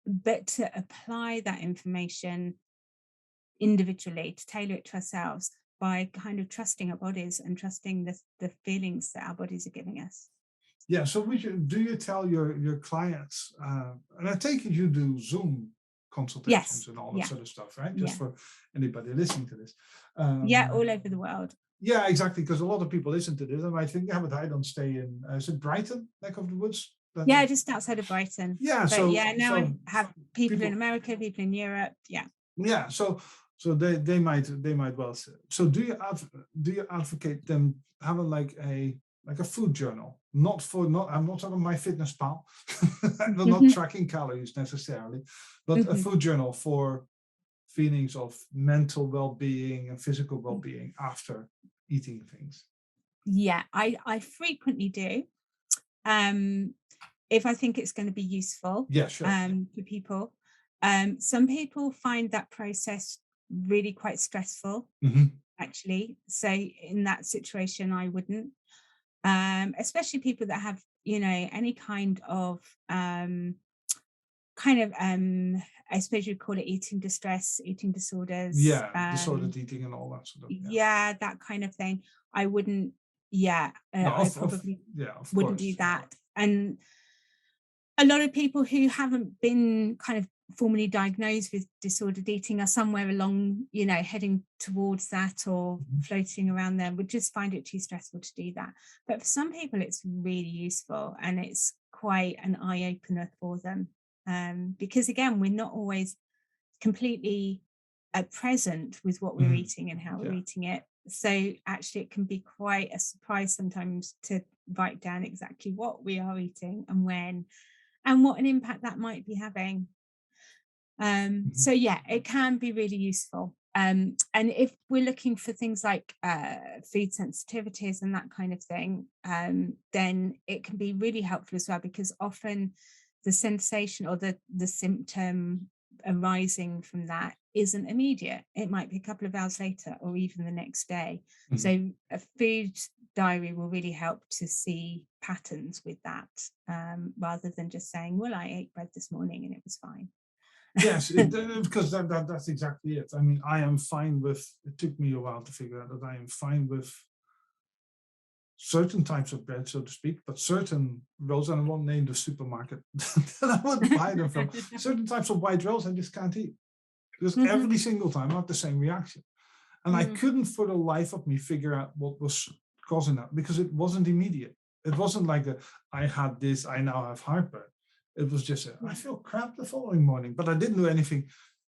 But to apply that information individually, to tailor it to ourselves by kind of trusting our bodies and trusting the feelings that our bodies are giving us. Yeah, so do you tell your clients, and I take it you do Zoom consultations and all that sort of stuff, right? Just for anybody listening to this. All over the world. Yeah, exactly, because a lot of people listen to this and I think, yeah, but I don't stay in, is it Brighton, neck of the woods? Just outside of Brighton. Yeah, but now I have people in America, people in Europe. Yeah, so they might well. So do you advocate them having like a food journal? I'm not talking MyFitnessPal. I'm not tracking calories necessarily, but a food journal for feelings of mental well-being and physical well-being after eating things. Yeah, I frequently do. If I think it's going to be useful for people. Some people find that process really quite stressful, actually. So in that situation, I wouldn't. Especially people that have, any kind of I suppose you'd call it eating distress, eating disorders. Disordered eating and all that sort of. Yeah, that kind of thing. I wouldn't. I probably wouldn't do that. And a lot of people who haven't been kind of formally diagnosed with disordered eating are somewhere along, heading towards that or floating around there, would just find it too stressful to do that. But for some people, it's really useful and it's quite an eye-opener for them. Because again, we're not always completely present with what we're eating and how we're eating it. So actually it can be quite a surprise sometimes to write down exactly what we are eating and when, and what an impact that might be having. So yeah, it can be really useful. And if we're looking for things like food sensitivities and that kind of thing, then it can be really helpful as well, because often the sensation or the symptom arising from that isn't immediate. It might be a couple of hours later or even the next day. So a food diary will really help to see patterns with that, rather than just saying, well, I ate bread this morning and it was fine. Yes, because that's exactly it. I mean, I am fine with, it took me a while to figure out that I am fine with certain types of bread, so to speak, but certain rolls, and I won't name the supermarket that I would buy them from, certain types of white rolls I just can't eat. Because every single time I have the same reaction. And I couldn't for the life of me figure out what was causing that, because it wasn't immediate. It wasn't like I had this, I now have heartburn. It was just, I feel crap the following morning, but I didn't do anything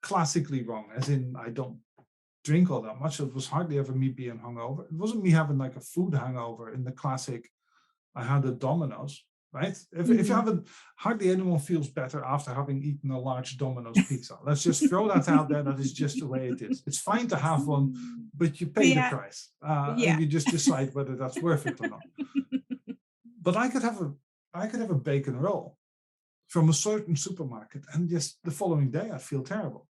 classically wrong, as in I don't drink all that much. It was hardly ever me being hungover. It wasn't me having like a food hangover in the classic, I had a Domino's, right? If you haven't, hardly anyone feels better after having eaten a large Domino's pizza. Let's just throw that out there. That is just the way it is. It's fine to have one, but you pay the price. And you just decide whether that's worth it or not. But I could have I could have a bacon roll from a certain supermarket, and just the following day I feel terrible.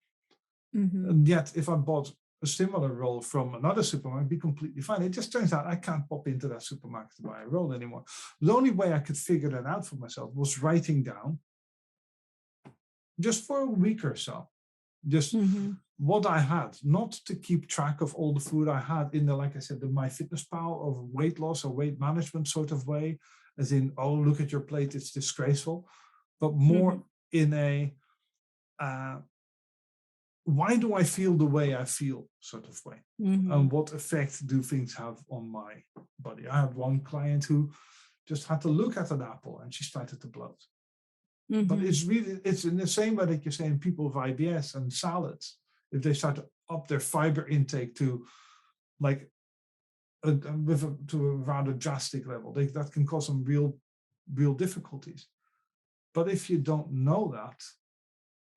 And yet, if I bought a similar roll from another supermarket, it'd be completely fine. It just turns out I can't pop into that supermarket to buy a roll anymore. The only way I could figure that out for myself was writing down, just for a week or so, just what I had, not to keep track of all the food I had in the, like I said, the MyFitnessPal of weight loss or weight management sort of way, as in, oh, look at your plate, it's disgraceful, but more in a, why do I feel the way I feel sort of way? And what effect do things have on my body? I had one client who just had to look at an apple and she started to bloat. But it's in the same way that you're saying people with IBS and salads, if they start to up their fiber intake to like to a rather drastic level, that can cause some real difficulties. But if you don't know that,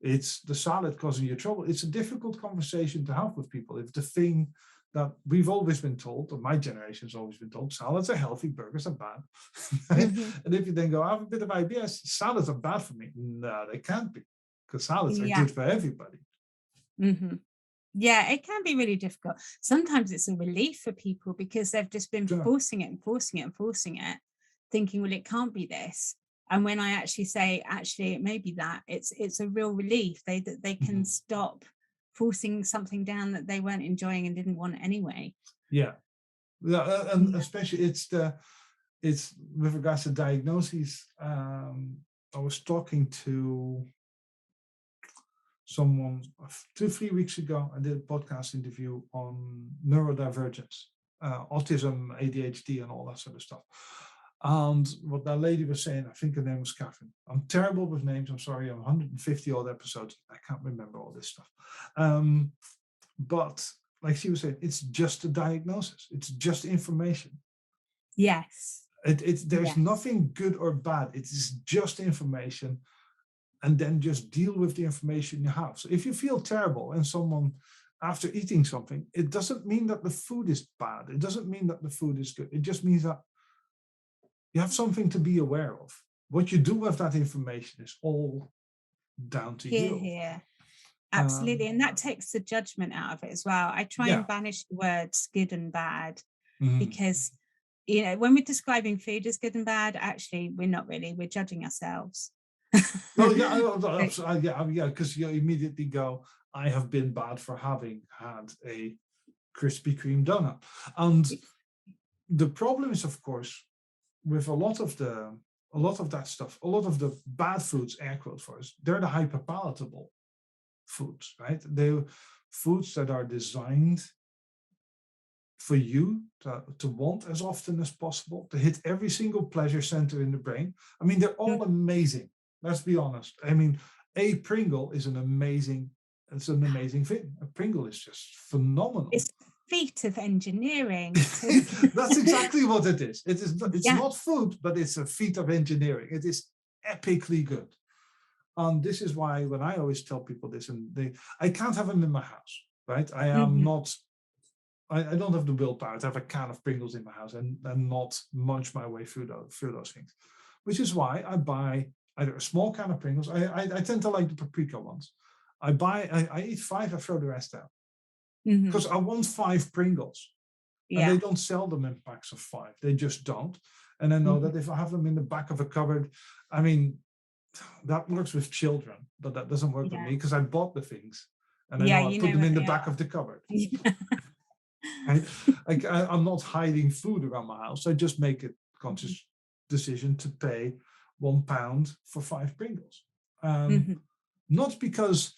it's the salad causing you trouble. It's a difficult conversation to have with people. If the thing that we've always been told, or my generation's always been told, salads are healthy, burgers are bad. Right? And if you then go, I have a bit of IBS, salads are bad for me. No, they can't be, because salads are good for everybody. Yeah, it can be really difficult. Sometimes it's a relief for people because they've just been forcing it, thinking, well, it can't be this. And when I actually say, actually, it may be that, it's a real relief. They can stop forcing something down that they weren't enjoying and didn't want anyway. Yeah, and especially it's with regards to diagnoses. I was talking to someone 2-3 weeks ago. I did a podcast interview on neurodivergence, autism, ADHD, and all that sort of stuff. And what that lady was saying, I think her name was Catherine. I'm terrible with names. I'm sorry. I'm 150 odd episodes. I can't remember all this stuff. But like she was saying, it's just a diagnosis. It's just information. Yes. There's nothing good or bad. It is just information. And then just deal with the information you have. So if you feel terrible and someone after eating something, it doesn't mean that the food is bad. It doesn't mean that the food is good. It just means that you have something to be aware of. What you do with that information is all down to you. Yeah, absolutely. And that takes the judgment out of it as well. I try and banish the words good and bad because, when we're describing food as good and bad, actually, we're not really. We're judging ourselves. Because you immediately go, I have been bad for having had a Krispy Kreme donut. And the problem is, of course, with a lot of that stuff, a lot of the bad foods, air quotes for us, they're the hyperpalatable foods, right? They're foods that are designed for you to want as often as possible, to hit every single pleasure center in the brain. I mean, they're all amazing. Let's be honest. I mean, a Pringle is an amazing thing. A Pringle is just phenomenal. It's a feat of engineering. That's exactly what it is. It's not food, but it's a feat of engineering. It is epically good. And this is why when I always tell people this, I can't have them in my house, right? I am not, I don't have the willpower to have a can of Pringles in my house and not munch my way through those things, which is why I buy either a small can of Pringles. I tend to like the paprika ones. I eat 5, I throw the rest out. Because I want 5 Pringles. And they don't sell them in packs of 5. They just don't. And I know that if I have them in the back of a cupboard, I mean, that works with children, but that doesn't work with me because I bought the things. And I know I put them in the back of the cupboard. I'm not hiding food around my house. I just make a conscious decision to pay £1 for 5 Pringles. Not because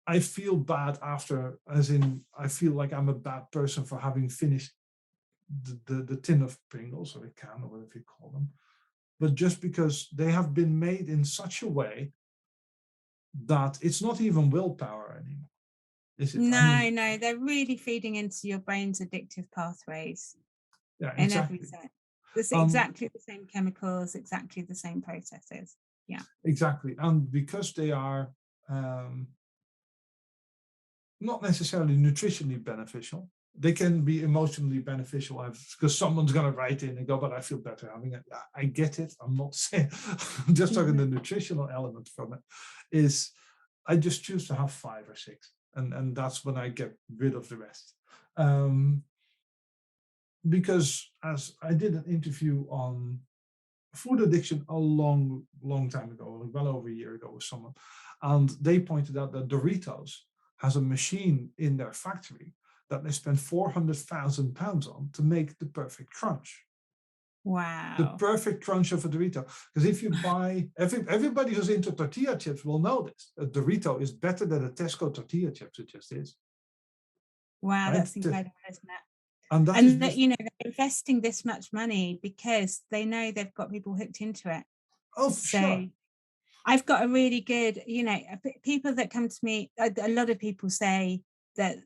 I feel bad after, as in I feel like I'm a bad person for having finished the tin of Pringles, or a can, or whatever you call them, but just because they have been made in such a way that it's not even willpower anymore. Is it? No, they're really feeding into your brain's addictive pathways. Yeah, in exactly. every sense. It's exactly the same chemicals, exactly the same processes. Yeah. Exactly. And because they are not necessarily nutritionally beneficial, they can be emotionally beneficial because someone's going to write in and go, but I feel better having it. I get it. I'm not saying, I'm just talking the nutritional element from it is I just choose to have 5 or 6. And that's when I get rid of the rest. Because as I did an interview on food addiction a long time ago, well over a year ago with someone, and they pointed out that Doritos has a machine in their factory that they spend £400,000 on to make the perfect crunch. Wow. The perfect crunch of a Dorito. Because if you buy, everybody who's into tortilla chips will know this. A Dorito is better than a Tesco tortilla chips. It just is. Wow, Right? that's incredible, isn't it? And that, you know, they're investing this much money because they know they've got people hooked into it. Oh, for sure. I've got a really good, you know, people that come to me, a lot of people say that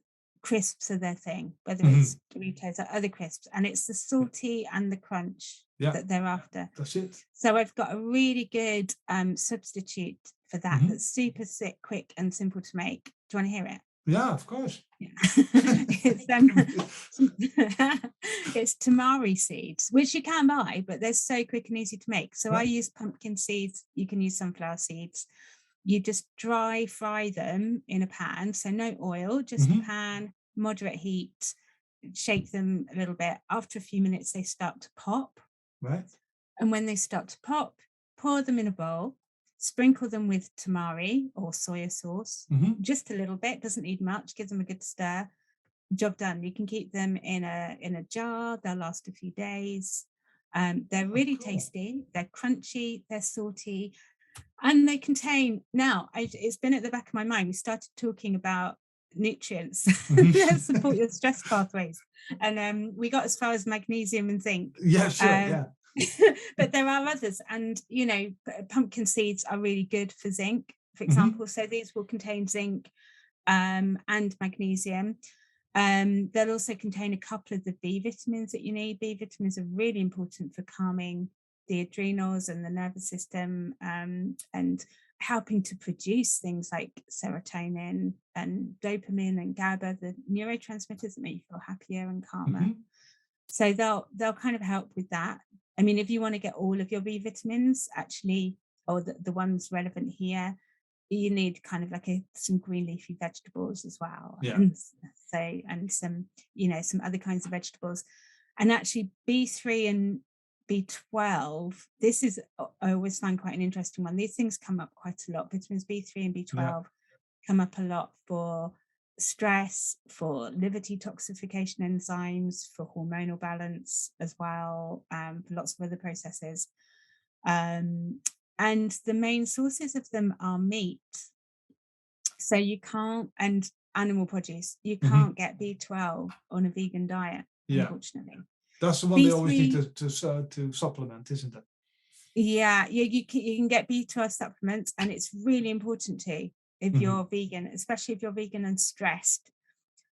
crisps are their thing, whether it's Doritos or other crisps, and it's the salty and the crunch that they're after. That's it. So I've got a really good substitute for that that's super quick and simple to make. Do you want to hear it? Yeah, of course. Yeah. It's tamari seeds, which you can buy, but they're so quick and easy to make. So I use pumpkin seeds. You can use sunflower seeds. You just dry fry them in a pan. So no oil, just a pan, moderate heat, shake them a little bit. After a few minutes, they start to pop. Right. And when they start to pop, pour them in a bowl. Sprinkle them with tamari or soya sauce, just a little bit, doesn't need much, give them a good stir. Job done. You can keep them in a jar, they'll last a few days. They're really tasty, they're crunchy, they're salty, and they contain, now, it's been at the back of my mind, we started talking about nutrients that support your stress pathways. And we got as far as magnesium and zinc. Yeah, sure, but there are others, and you know, pumpkin seeds are really good for zinc, for example. So these will contain zinc and magnesium. They'll also contain a couple of the B vitamins that you need. B vitamins are really important for calming the adrenals and the nervous system, and helping to produce things like serotonin and dopamine and GABA, the neurotransmitters that make you feel happier and calmer. So they'll kind of help with that. I mean, if you want to get all of your B vitamins, actually, or the ones relevant here, you need kind of like some green leafy vegetables as well. And some, you know, some other kinds of vegetables. And actually B3 and B12, this is, I always find quite an interesting one. These things come up quite a lot. Vitamins B3 and B12 come up a lot for stress, for liver detoxification enzymes, for hormonal balance as well, for lots of other processes. And the main sources of them are meat. So you can't, and animal produce, you can't get B12 on a vegan diet, unfortunately. That's the one B3, they always need to supplement, isn't it? Yeah, you can get B12 supplements, and it's really important too if you're vegan, especially if you're vegan and stressed,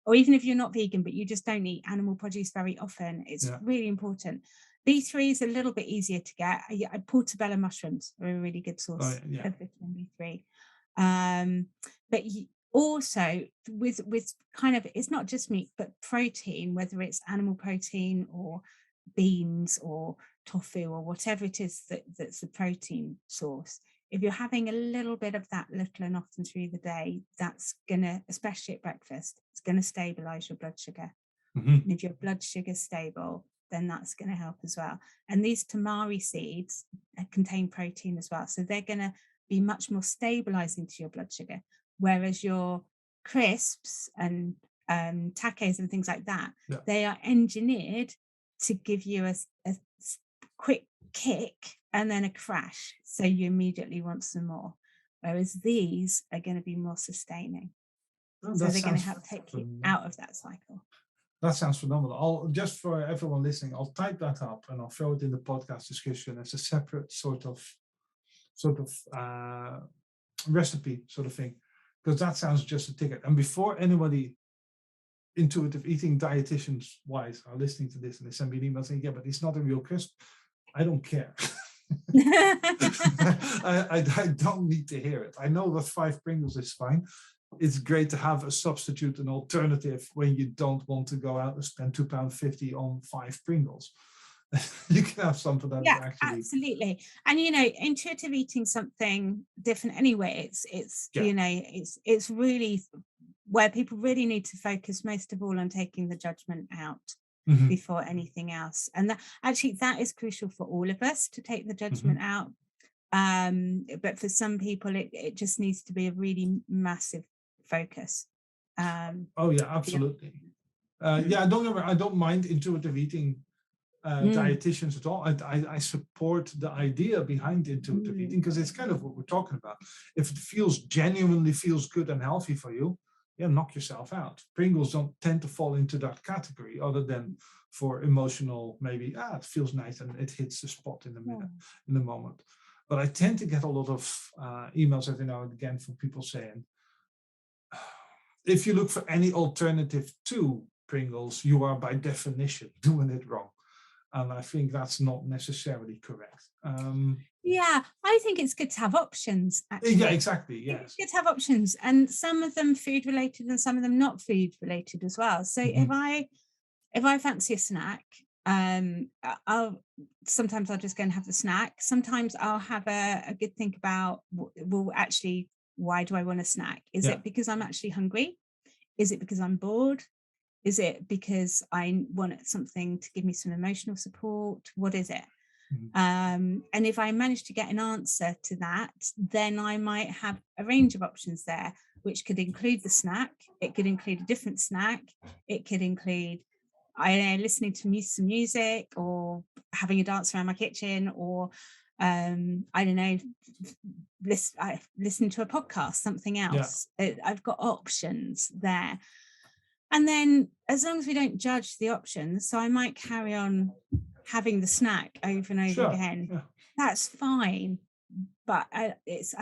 or even if you're not vegan, but you just don't eat animal produce very often. It's really important. B3 is a little bit easier to get. Portobello mushrooms are a really good source of vitamin B3. But also with kind of, it's not just meat, but protein, whether it's animal protein or beans or tofu or whatever it is that's the protein source. If you're having a little bit of that little and often through the day, that's gonna, especially at breakfast, it's gonna stabilize your blood sugar. And if your blood sugar's stable, then that's going to help as well. And these tamari seeds contain protein as well. So they're going to be much more stabilizing to your blood sugar. Whereas your crisps and tacos and things like that, they are engineered to give you a quick kick and then a crash. So you immediately want some more. Whereas these are going to be more sustaining. So they're going to help take you out of that cycle. That sounds phenomenal. Just for everyone listening, I'll type that up and I'll throw it in the podcast description as a separate sort of recipe sort of thing, because that sounds just a ticket. And before anybody intuitive eating dietitians wise are listening to this and they send me an email saying, yeah, but it's not a real crisp, I don't care. I don't need to hear it. I know that 5 Pringles is fine. it's great to have a substitute, an alternative when you don't want to go out and spend £2.50 on 5 Pringles. You can have something that is actually absolutely. And intuitive eating something different anyway. It's it's really where people really need to focus most of all on taking the judgment out before anything else. And that is crucial for all of us, to take the judgment out. But for some people it just needs to be a really massive focus. Oh yeah, absolutely. I don't mind intuitive eating dietitians at all. I support the idea behind intuitive eating, because it's kind of what we're talking about. If it genuinely feels good and healthy for you, knock yourself out. Pringles don't tend to fall into that category, other than for emotional, maybe it feels nice and it hits the spot in the moment. But I tend to get a lot of emails every now and again from people saying, if you look for any alternative to Pringles, you are by definition doing it wrong. And I think that's not necessarily correct. I think it's good to have options, actually. Yeah, exactly. Yes. It's good to have options, and some of them food related and some of them not food related as well. So if I fancy a snack, sometimes I'll just go and have the snack. Sometimes I'll have a good think about, well, actually, why do I want a snack? Is it because I'm actually hungry? Is it because I'm bored? Is it because I want something to give me some emotional support? What is it? And if I manage to get an answer to that, then I might have a range of options there, which could include the snack. It could include a different snack. It could include, listening to some music, or having a dance around my kitchen, or listening to a podcast, something else. I've got options there. And then, as long as we don't judge the options, so I might carry on having the snack over and over again. That's fine. But I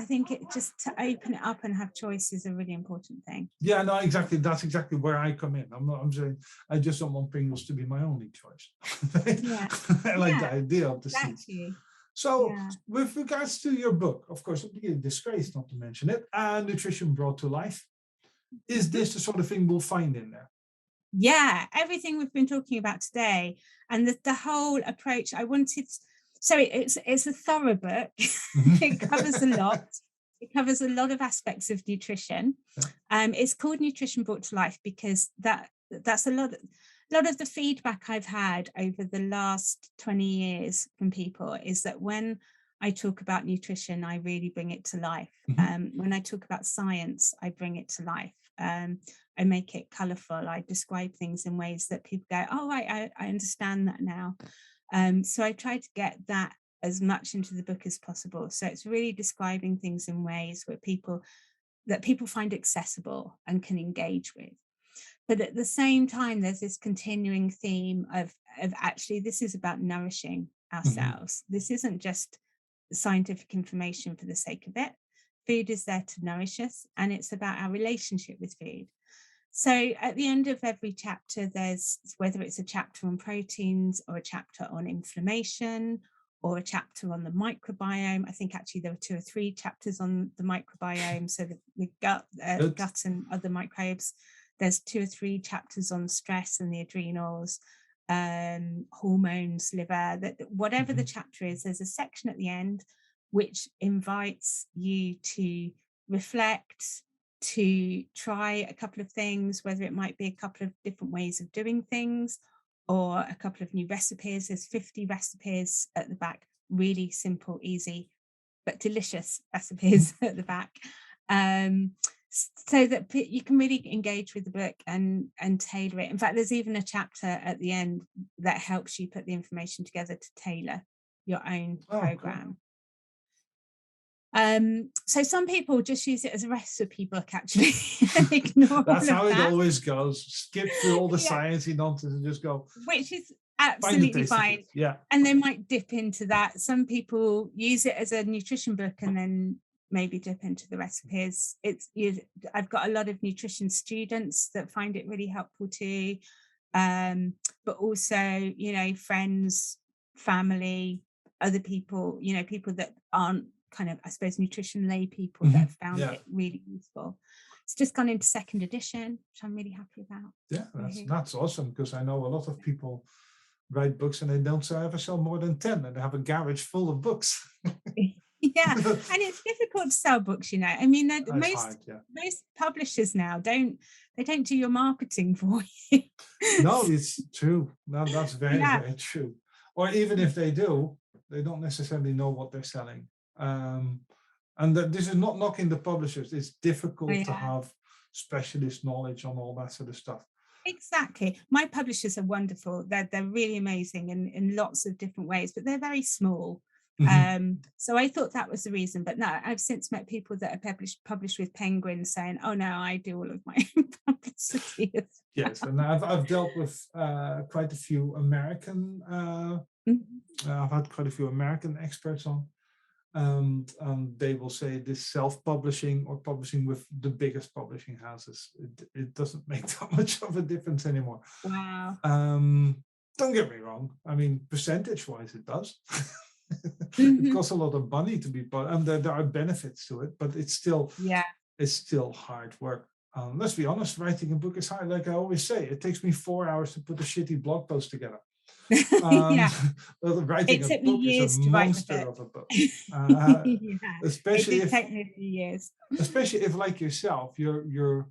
think it just, to open it up and have choice is a really important thing. Yeah, no, exactly. That's exactly where I come in. I'm saying I just don't want Pringles to be my only choice. I like the idea of the seeds. So with regards to your book, of course, it would be a disgrace not to mention it, Nutrition Brought to Life. Is this the sort of thing we'll find in there? Yeah, everything we've been talking about today, and the whole approach I wanted. So it's a thorough book. It covers a lot. It covers a lot of aspects of nutrition. It's called Nutrition Brought to Life because that's a lot of the feedback I've had over the last 20 years from people is that when I talk about nutrition, I really bring it to life. When I talk about science, I bring it to life. I make it colourful. I describe things in ways that people go, oh, right, I understand that now. So I try to get that as much into the book as possible. So it's really describing things in ways where people find accessible and can engage with. But at the same time, there's this continuing theme of actually, this is about nourishing ourselves. This isn't just scientific information for the sake of it. Food is there to nourish us, and it's about our relationship with food. So at the end of every chapter, there's, whether it's a chapter on proteins or a chapter on inflammation or a chapter on the microbiome. I think actually there were 2 or 3 chapters on the microbiome, so the gut and other microbes. There's 2 or 3 chapters on stress and the adrenals, hormones, liver, whatever the chapter is, there's a section at the end which invites you to reflect, to try a couple of things, whether it might be a couple of different ways of doing things or a couple of new recipes. There's 50 recipes at the back, really simple, easy, but delicious recipes at the back. So that you can really engage with the book and tailor it. In fact, there's even a chapter at the end that helps you put the information together to tailor your own program. Cool. So some people just use it as a recipe book, actually. And ignore That's how it always goes. Skip through all the sciencey nonsense and just go. Which is absolutely fine. Yeah. And they might dip into that. Some people use it as a nutrition book and then maybe dip into the recipes. I've got a lot of nutrition students that find it really helpful too. But also, friends, family, other people, people that aren't kind of, I suppose, nutrition lay people that have found it really useful. It's just gone into second edition, which I'm really happy about. Yeah, that's awesome, because I know a lot of people write books and they don't ever sell more than 10, and they have a garage full of books. Yeah, and it's difficult to sell books, you know. I mean, Hard, yeah. most publishers now don't do your marketing for you. No, it's true. No, that's very, Yeah. very true. Or even if they do, they don't necessarily know what they're selling. And this is not knocking the publishers. It's difficult to have specialist knowledge on all that sort of stuff. Exactly. My publishers are wonderful. They're really amazing in lots of different ways, but they're very small. So I thought that was the reason. But no, I've since met people that are published with Penguin saying, "Oh no, I do all of my own publicity." Yes, and I've dealt with quite a few American. I've had quite a few American experts on, and they will say this self-publishing or publishing with the biggest publishing houses, it doesn't make that much of a difference anymore. Wow. Don't get me wrong. I mean, percentage-wise, it does. It costs a lot of money to be, and there are benefits to it, but it's still hard work. Let's be honest, writing a book is hard. Like I always say, it takes me 4 hours to put a shitty blog post together. Writing a book is a monster of a book. Especially if, like yourself, you're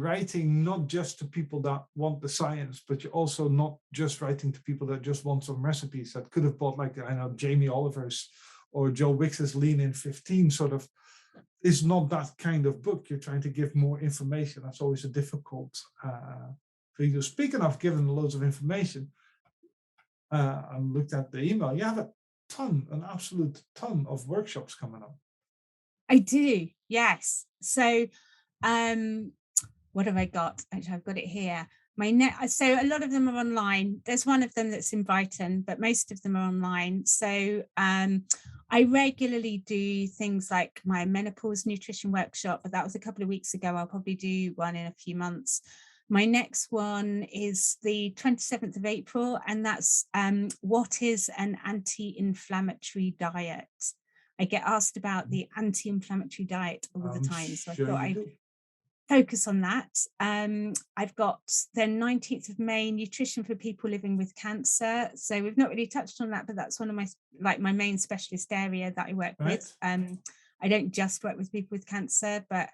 writing not just to people that want the science, but you're also not just writing to people that just want some recipes that could have bought, like, I know, Jamie Oliver's or Joe Wicks's Lean in 15 sort of. It's not that kind of book. You're trying to give more information. That's always a difficult thing. Speaking of giving loads of information, I looked at the email. You have an absolute ton of workshops coming up. I do, yes. So, what have I got? Actually, I've got it here. So a lot of them are online. There's one of them that's in Brighton, but most of them are online. So I regularly do things like my menopause nutrition workshop, but that was a couple of weeks ago. I'll probably do one in a few months. My next one is the 27th of April, and that's what is an anti-inflammatory diet? I get asked about the anti-inflammatory diet all the time. So I thought I'd focus on that. I've got the 19th of May, nutrition for people living with cancer. So we've not really touched on that, but that's one of my main specialist area that I work with. I don't just work with people with cancer, but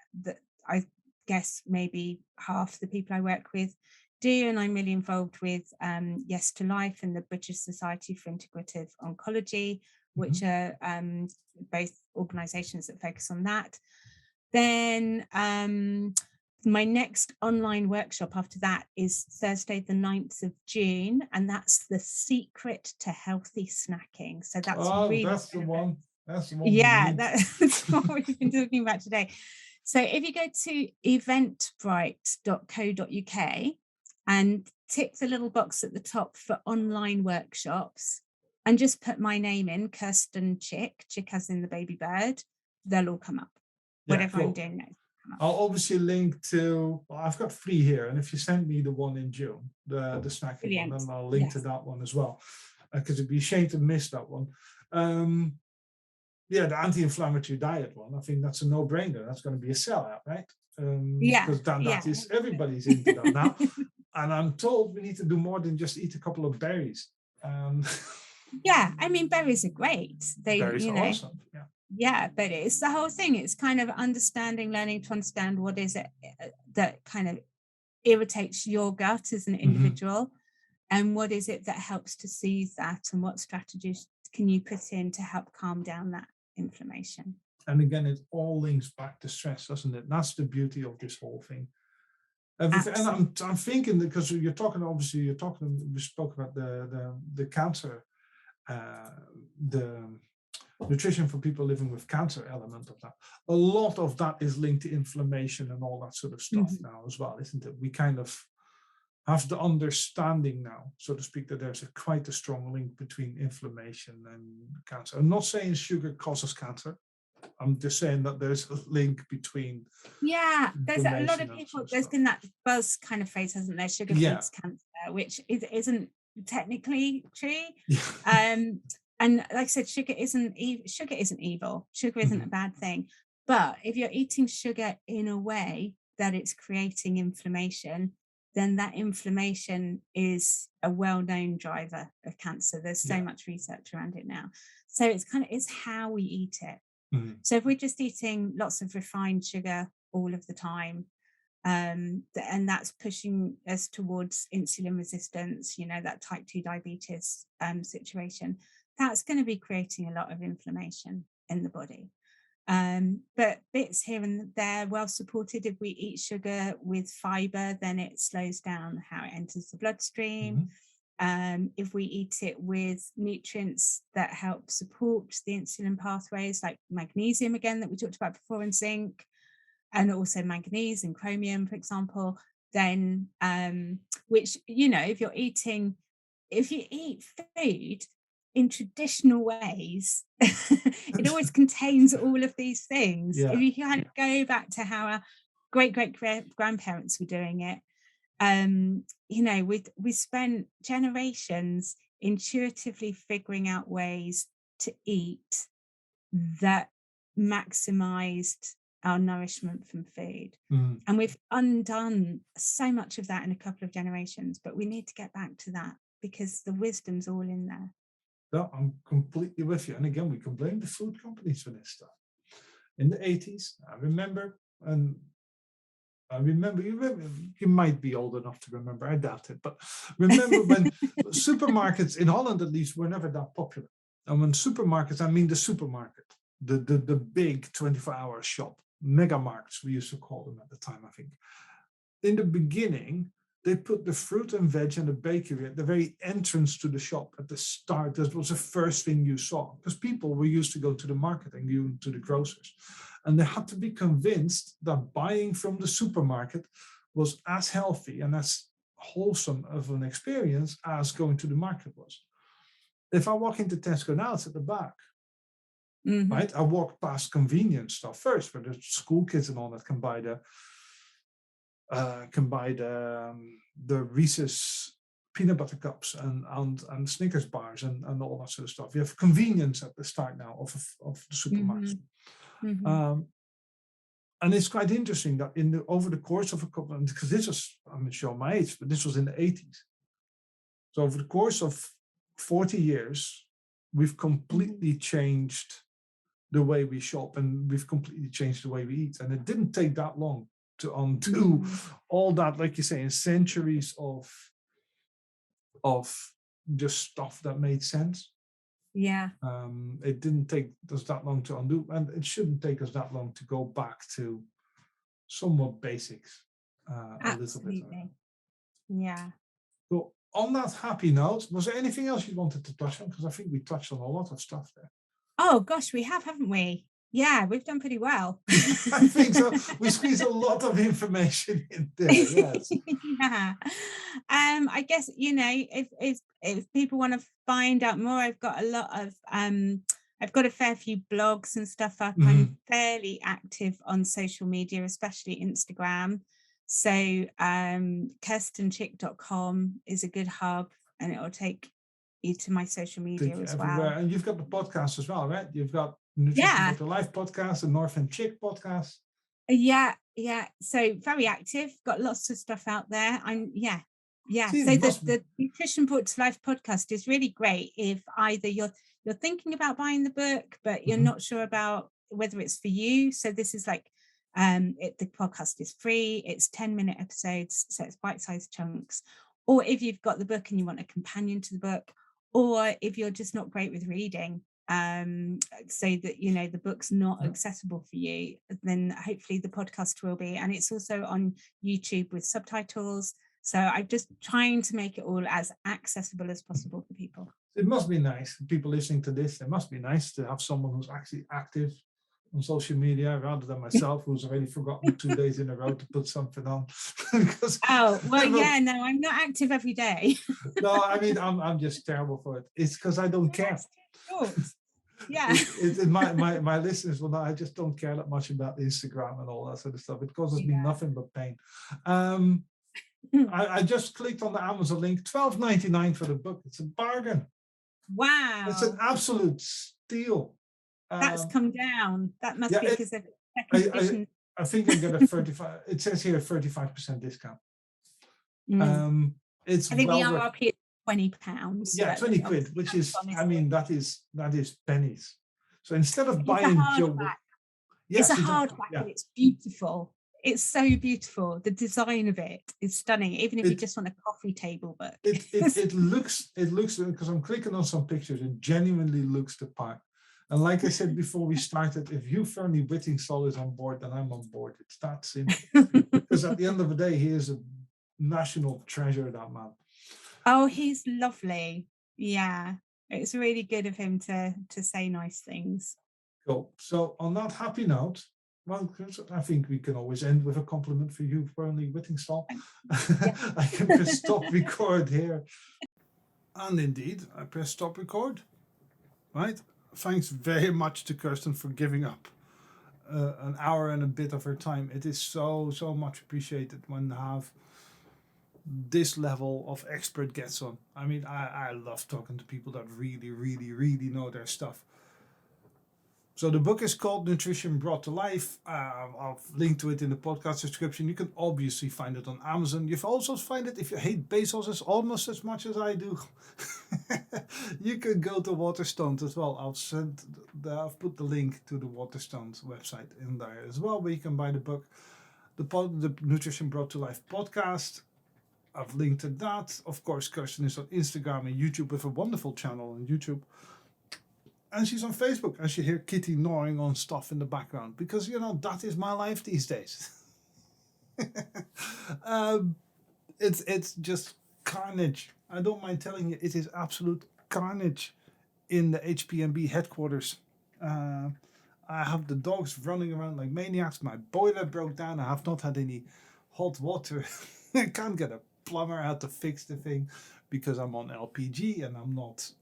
I guess maybe half the people I work with do. And I'm really involved with Yes to Life and the British Society for Integrative Oncology, which are both organisations that focus on that. Then my next online workshop after that is Thursday, the 9th of June, and that's the secret to healthy snacking. So that's that's the one. That's the one. Yeah, that's what we've been talking about today. So if you go to eventbrite.co.uk and tick the little box at the top for online workshops and just put my name in, Kirsten Chick as in the baby bird, they'll all come up. Whatever I'm doing next. I'll obviously link to, I've got 3 here, and if you send me the one in June, the snacking one, then I'll link to that one as well, because it'd be a shame to miss that one. The anti-inflammatory diet one, I think that's a no-brainer. That's going to be a sellout, right? Because that is, everybody's into that now. And I'm told we need to do more than just eat a couple of berries. Yeah, I mean, berries are great. Berries are awesome, yeah. Yeah, but it's the whole thing. It's kind of learning to understand what is it that kind of irritates your gut as an individual, and what is it that helps to soothe that, and what strategies can you put in to help calm down that inflammation. And again, it all links back to stress, doesn't it? That's the beauty of this whole thing. And I'm thinking, because we spoke about the cancer, the nutrition for people living with cancer element of that. A lot of that is linked to inflammation and all that sort of stuff now as well, isn't it? We kind of have the understanding now, so to speak, that there's quite a strong link between inflammation and cancer. I'm not saying sugar causes cancer. I'm just saying that there's a link between. Yeah, there's a lot of people. There's been that buzz kind of phrase, hasn't there? Sugar feeds cancer, which isn't technically true. And like I said, sugar isn't evil. Sugar isn't a bad thing. But if you're eating sugar in a way that it's creating inflammation, then that inflammation is a well-known driver of cancer. There's so much research around it now. So it's how we eat it. So if we're just eating lots of refined sugar all of the time, and that's pushing us towards insulin resistance, that type 2 diabetes situation, that's going to be creating a lot of inflammation in the body. But bits here and there, well supported. If we eat sugar with fiber, then it slows down how it enters the bloodstream. If we eat it with nutrients that help support the insulin pathways, like magnesium, again, that we talked about before, and zinc, and also manganese and chromium, for example, then which, if you eat food in traditional ways, it always contains all of these things. If you kind of go back to how our great grandparents were doing it, we spent generations intuitively figuring out ways to eat that maximized our nourishment from food. And we've undone so much of that in a couple of generations, but we need to get back to that because the wisdom's all in there. No, I'm completely with you. And again, we can blame the food companies for this stuff. In the 80s, I remember, you might be old enough to remember, I doubt it, but remember when supermarkets, in Holland at least, were never that popular. And when supermarkets, I mean the supermarket, the big 24-hour shop, megamarkets, we used to call them at the time, I think. In the beginning, they put the fruit and veg and the bakery at the very entrance to the shop at the start. That was the first thing you saw, because people were used to go to the market and go to the grocers. And they had to be convinced that buying from the supermarket was as healthy and as wholesome of an experience as going to the market was. If I walk into Tesco now, it's at the back. Right? I walk past convenience stuff first, where the school kids and all that can buy the Reese's peanut butter cups and Snickers bars and all that sort of stuff. You have convenience at the start now of the supermarkets. And it's quite interesting that over the course of a couple, because this was, I'm not sure my age, but this was in the 80s. So over the course of 40 years, we've completely changed the way we shop, and we've completely changed the way we eat. And it didn't take that long to undo all that, like you say, in centuries of just stuff that made sense. It didn't take us that long to undo, and it shouldn't take us that long to go back to somewhat basics a little bit. So on that happy note, was there anything else you wanted to touch on? Because I think we touched on a lot of stuff there. Oh gosh, we have, haven't we? Yeah, we've done pretty well. I think so. We squeezed a lot of information in there. Yes. I guess, if people want to find out more, I've got a fair few blogs and stuff up. I'm fairly active on social media, especially Instagram. So kirstenchick.com is a good hub, and it will take you to my social media as well. And you've got the podcast as well, right? You've got Nutrition Dr. Life podcast and North and Chick podcast. Yeah. So very active. Got lots of stuff out there. See, so the Nutrition Brought to Life podcast is really great if either you're thinking about buying the book, but you're not sure about whether it's for you. So this is like the podcast is free. It's 10-minute episodes, so it's bite-sized chunks. Or if you've got the book and you want a companion to the book, or if you're just not great with reading, so that the book's not accessible for you, then hopefully the podcast will be. And it's also on YouTube with subtitles. So I'm just trying to make it all as accessible as possible for people. It must be nice for people listening to this. It must be nice to have someone who's actually active on social media rather than myself, who's already forgotten 2 days in a row to put something on. I'm not active every day. No, I mean, I'm just terrible for it. It's because I don't care. Yeah. My listeners will know I just don't care that much about Instagram and all that sort of stuff. It causes me nothing but pain. I just clicked on the Amazon link, $12.99 for the book. It's a bargain. Wow. It's an absolute steal. That's come down. That must be because of condition. I think I get a 35. It says here 35% discount. It's I think the well worth. RRP is £20. Yeah, 20 quid, which is, I mean, that is pennies. So instead of buying it's a hardback, and it's beautiful. It's so beautiful. The design of it is stunning. Even if you just want a coffee table book, it looks because I'm clicking on some pictures. It genuinely looks the part. And like I said before we started, if Hugh Fearnley Whittingstall is on board, then I'm on board. It's that simple. Because at the end of the day, he is a national treasure, that man. Oh, he's lovely. Yeah, it's really good of him to say nice things. Cool. So on that happy note, well, I think we can always end with a compliment for Hugh Fearnley Whittingstall. I can press stop record here. And indeed, I press stop record. Right? Thanks very much to Kirsten for giving up an hour and a bit of her time. It is so much appreciated when I have this level of expert guests on. I mean, I love talking to people that really know their stuff. So the book is called Nutrition Brought to Life. I'll link to it in the podcast description. You can obviously find it on Amazon. You can also find it, if you hate Bezos almost as much as I do, you can go to Waterstones as well. I've put the link to the Waterstones website in there as well, where you can buy the book. The Nutrition Brought to Life podcast, I've linked to that. Of course, Kirsten is on Instagram and YouTube with a wonderful channel on YouTube. And she's on Facebook, and you hear Kitty gnawing on stuff in the background, because, that is my life these days. It's just carnage. I don't mind telling you, it is absolute carnage in the HPMB headquarters. I have the dogs running around like maniacs. My boiler broke down. I have not had any hot water. I can't get a plumber out to fix the thing, because I'm on LPG and I'm not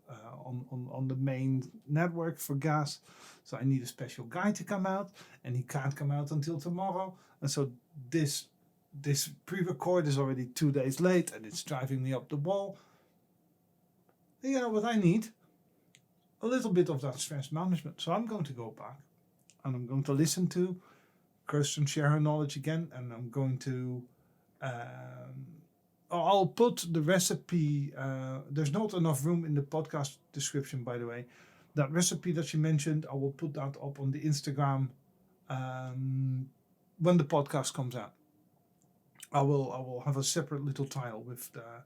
on the main network for gas. So I need a special guy to come out, and he can't come out until tomorrow. And so this pre-record is already 2 days late, and it's driving me up the wall. And you know what I need? A little bit of that stress management. So I'm going to go back, and I'm going to listen to Kirsten share her knowledge again, and I'm going to I'll put the recipe. There's not enough room in the podcast description, by the way. That recipe that she mentioned, I will put that up on the Instagram when the podcast comes out. I will have a separate little tile with the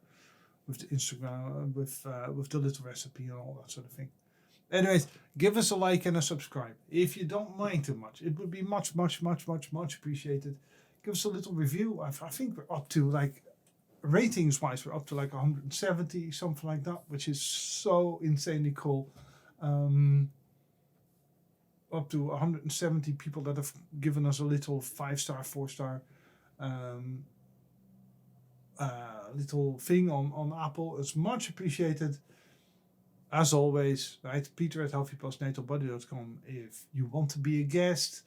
Instagram with the little recipe and all that sort of thing. Anyways, give us a like and a subscribe if you don't mind too much. It would be much appreciated. Give us a little review. I think we're up to ratings wise, we're up to 170, something like that, which is so insanely cool. Up to 170 people that have given us a little 5-star, 4-star little thing on Apple. It's much appreciated. As always, right? Peter at healthypostnatalbody.com if you want to be a guest.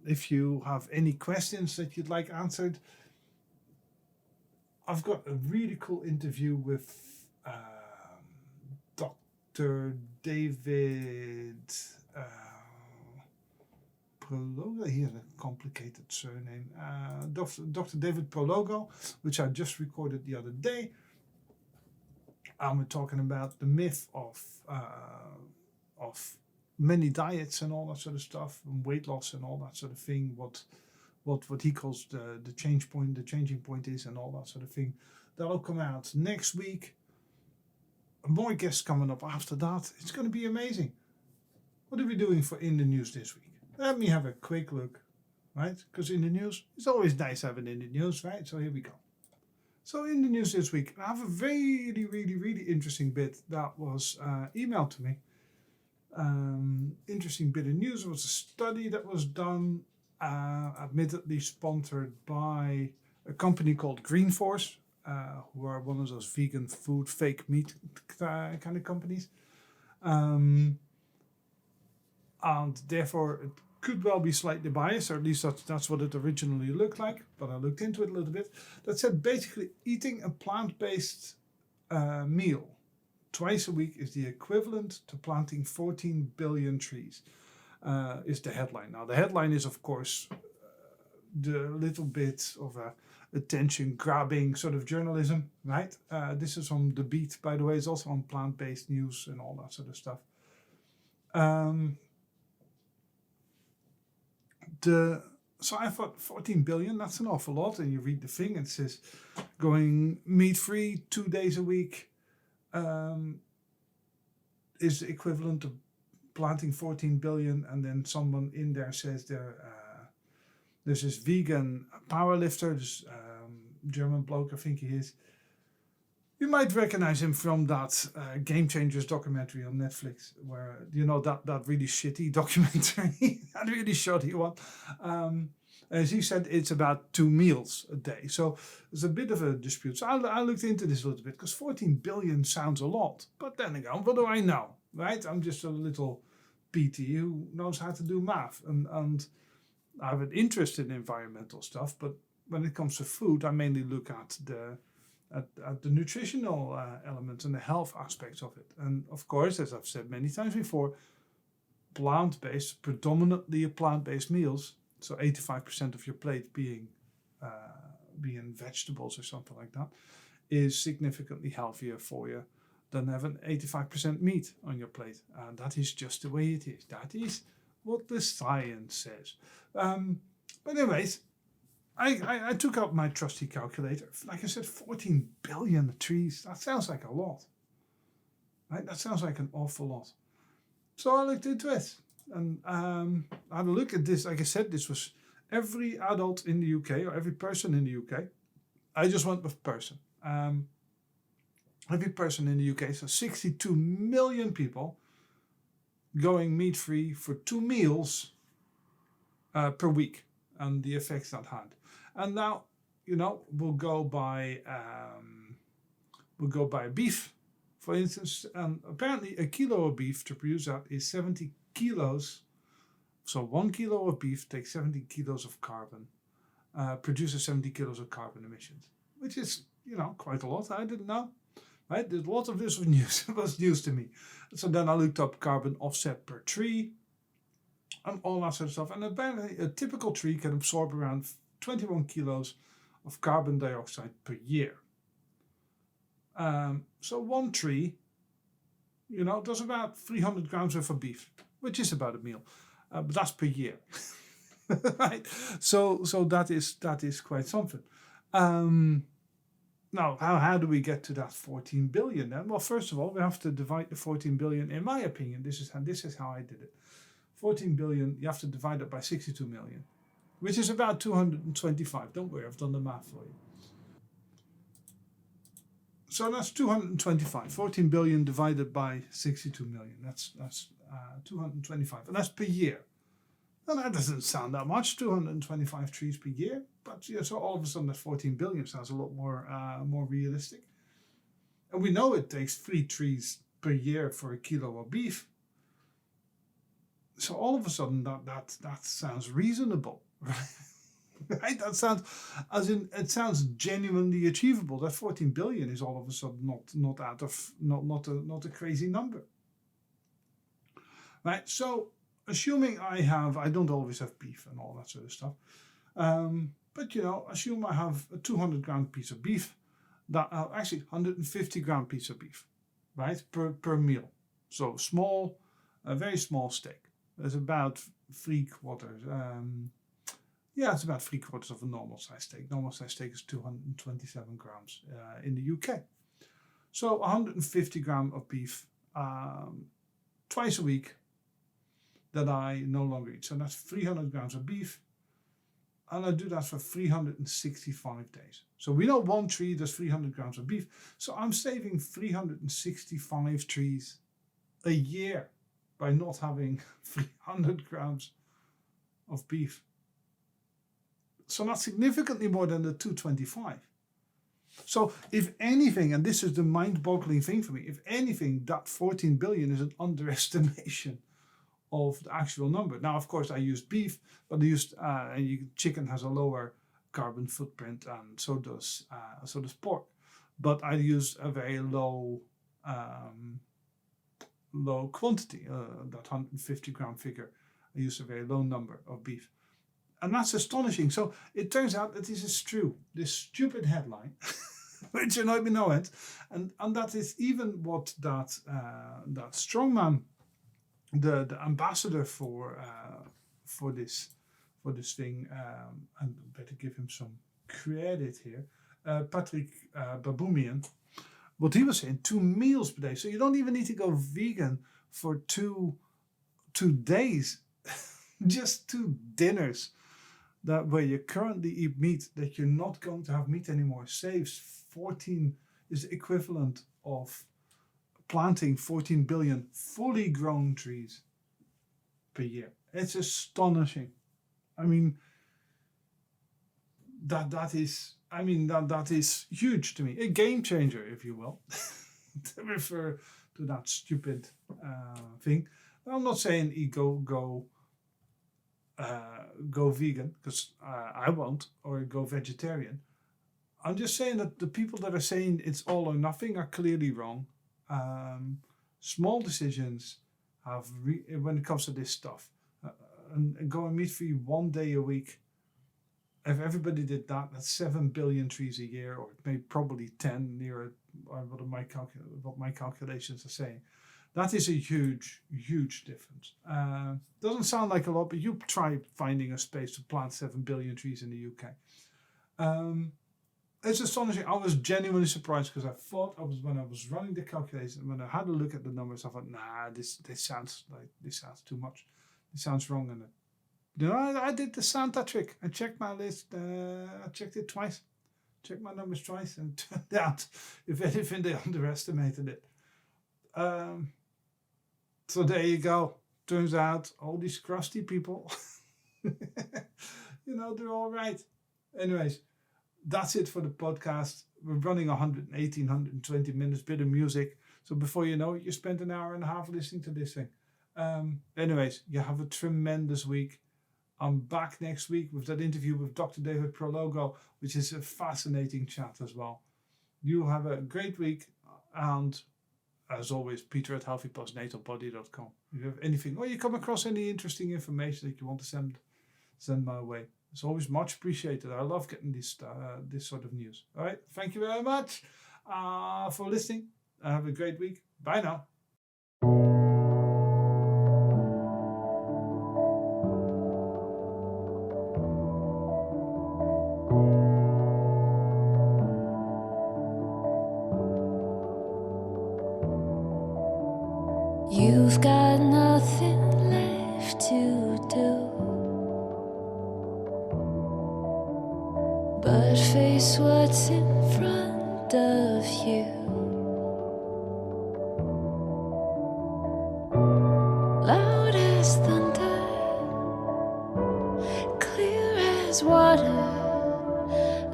If you have any questions that you'd like answered. I've got a really cool interview with Dr. David Prologo. He has a complicated surname. Dr. David Prologo, which I just recorded the other day. And we're talking about the myth of many diets and all that sort of stuff, and weight loss and all that sort of thing. What he calls the changing point is, and all that sort of thing. That'll come out next week. More guests coming up after that. It's going to be amazing. What are we doing for In the News this week? Let me have a quick look, right? Because in the news, it's always nice having in the news, right? So here we go. So in the news this week, I have a really interesting bit that was emailed to me. Interesting bit of news. It was a study that was done, admittedly sponsored by a company called Green Force, who are one of those vegan food, fake meat kind of companies. And therefore it could well be slightly biased, or at least that's what it originally looked like, but I looked into it a little bit. That said, basically eating a plant-based meal twice a week is the equivalent to planting 14 billion trees. is the headline. Now, the headline is, of course, the little bit of a attention-grabbing sort of journalism, right? This is on The Beat, by the way. It's also on plant-based news and all that sort of stuff. So I thought 14 billion, that's an awful lot. And you read the thing, and it says going meat-free 2 days a week is equivalent to planting 14 billion. And then someone in there says there's this vegan powerlifter, this German bloke, I think he is. You might recognize him from that Game Changers documentary on Netflix, where, that really shitty documentary, that really shoddy one. As he said, it's about 2 meals a day. So there's a bit of a dispute. So I looked into this a little bit, because 14 billion sounds a lot. But then again, what do I know, right? I'm just a little PT who knows how to do math. And I have an interest in environmental stuff, but when it comes to food, I mainly look at the nutritional elements and the health aspects of it. And of course, as I've said many times before, plant-based, predominantly plant-based meals, so 85% of your plate being vegetables or something like that, is significantly healthier for you than having 85% meat on your plate. And that is just the way it is. That is what the science says. But anyways, I took out my trusty calculator. Like I said, 14 billion trees. That sounds like a lot. Right? That sounds like an awful lot. So I looked into it. And I had a look at this. Like I said, this was every adult in the UK, or every person in the UK. I just went with person. Every person in the UK, so 62 million people going meat-free for 2 meals per week, and the effects that had. And now, we'll go by beef, for instance. And apparently a kilo of beef to produce that is 70 kilos. So 1 kilo of beef takes 70 kilos of carbon, produces 70 kilos of carbon emissions, which is, quite a lot. I didn't know. Right? A lot of this was news. It was news to me. So then I looked up carbon offset per tree and all that sort of stuff. And apparently a typical tree can absorb around 21 kilos of carbon dioxide per year. So one tree, does about 300 grams worth of beef, which is about a meal. But that's per year. Right? So that is quite something. Now, how do we get to that 14 billion then? Well, first of all, we have to divide the 14 billion, in my opinion. This is how I did it. 14 billion, you have to divide it by 62 million, which is about 225. Don't worry, I've done the math for you. So that's 225. 14 billion divided by 62 million. That's 225, and that's per year. Well, that doesn't sound that much, 225 trees per year. But so all of a sudden that 14 billion sounds a lot more realistic. And we know it takes 3 trees per year for a kilo of beef. So all of a sudden that sounds reasonable, right? That sounds, it sounds genuinely achievable. That 14 billion is all of a sudden not a crazy number, right? So assuming I don't always have beef and all that sort of stuff, but assume I have a 200 gram piece of beef, that actually 150 gram piece of beef, right, per meal. So small, a very small steak. It's about 3/4. It's about 3/4 of a normal size steak. Normal size steak is 227 grams in the UK. So 150 gram of beef twice a week that I no longer eat. So that's 300 grams of beef. And I do that for 365 days. So we know one tree does 300 grams of beef. So I'm saving 365 trees a year by not having 300 grams of beef. So that's significantly more than the 225. So if anything, and this is the mind-boggling thing for me, if anything, that 14 billion is an underestimation of the actual number. Now, of course, I used beef, but I used chicken has a lower carbon footprint, and so does pork. But I used a very low quantity, that 150 gram figure. I use a very low number of beef. And that's astonishing. So it turns out that this is true. This stupid headline, which annoyed me no end, and that is even what that strongman, the ambassador for this thing, and I better give him some credit here, Patrick Baboumian, what he was saying, 2 meals per day. So you don't even need to go vegan for two days, just 2 dinners. That where you currently eat meat, that you're not going to have meat anymore, saves 14, is the equivalent of planting 14 billion fully grown trees per year. It's astonishing. I mean, that is huge to me, a game changer, if you will, to refer to that stupid thing. I'm not saying go vegan, because I won't, or go vegetarian. I'm just saying that the people that are saying it's all or nothing are clearly wrong. Small decisions when it comes to this stuff. And going meat-free 1 day a week, if everybody did that, that's 7 billion trees a year, or maybe probably 10, near what my calculations are saying. That is a huge, huge difference. Doesn't sound like a lot, but you try finding a space to plant 7 billion trees in the UK. It's astonishing. I was genuinely surprised, because I thought when I was running the calculation, when I had a look at the numbers, I thought, nah, this sounds too much. This sounds wrong. And I did the Santa trick. I checked my list. I checked it twice. Checked my numbers twice, and it turned out, if anything, they underestimated it. So there you go. Turns out all these crusty people, they're all right. Anyways, that's it for the podcast. We're running 118, 120 minutes, bit of music. So before you know it, you spent an hour and a half listening to this thing. Anyways, you have a tremendous week. I'm back next week with that interview with Dr. David Prologo, which is a fascinating chat as well. You have a great week, and as always, peter@healthy-natalbody.com. If you have anything, or you come across any interesting information that you want to send my way, it's always much appreciated. I love getting this sort of news. All right, thank you very much for listening. Have a great week. Bye now. You've got nothing left to do but face what's in front of you. Loud as thunder, clear as water.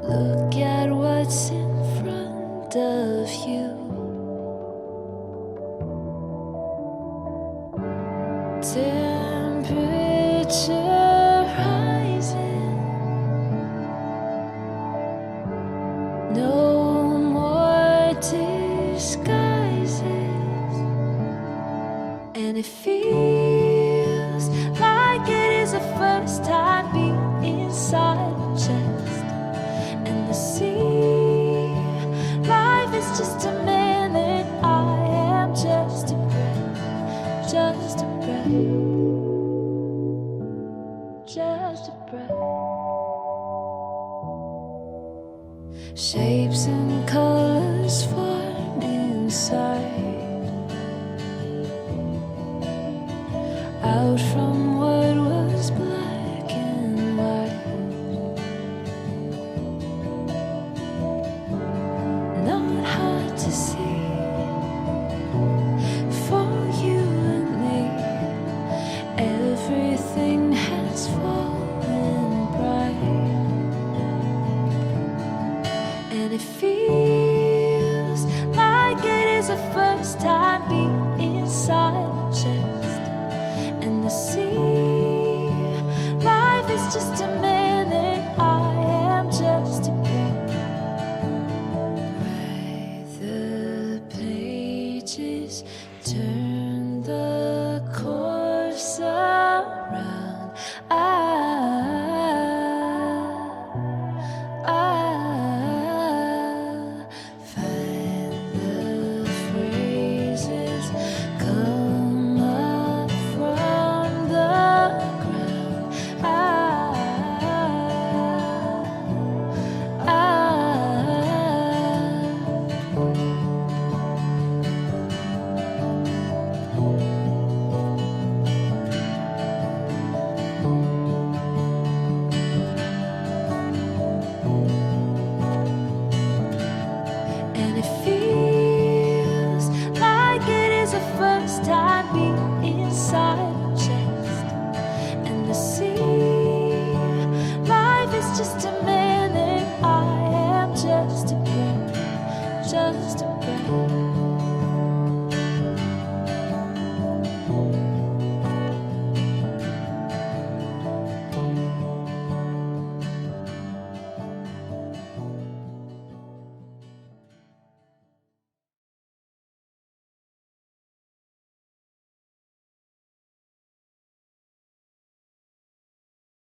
Look at what's in front of you. Temperature rising, no more disguises, and it feels like it is the first time being inside my chest. And the sea, life is just a minute, I am just a breath, just a breath, just a breath. Shapes and colors form inside, out from what was black and white. Not hard to see for you and me. Everything has fallen bright, and it feels like it is the first time being inside my chest. And the sea, life is just a minute, I am just a breath. Write the pages, turn the course around. and it feels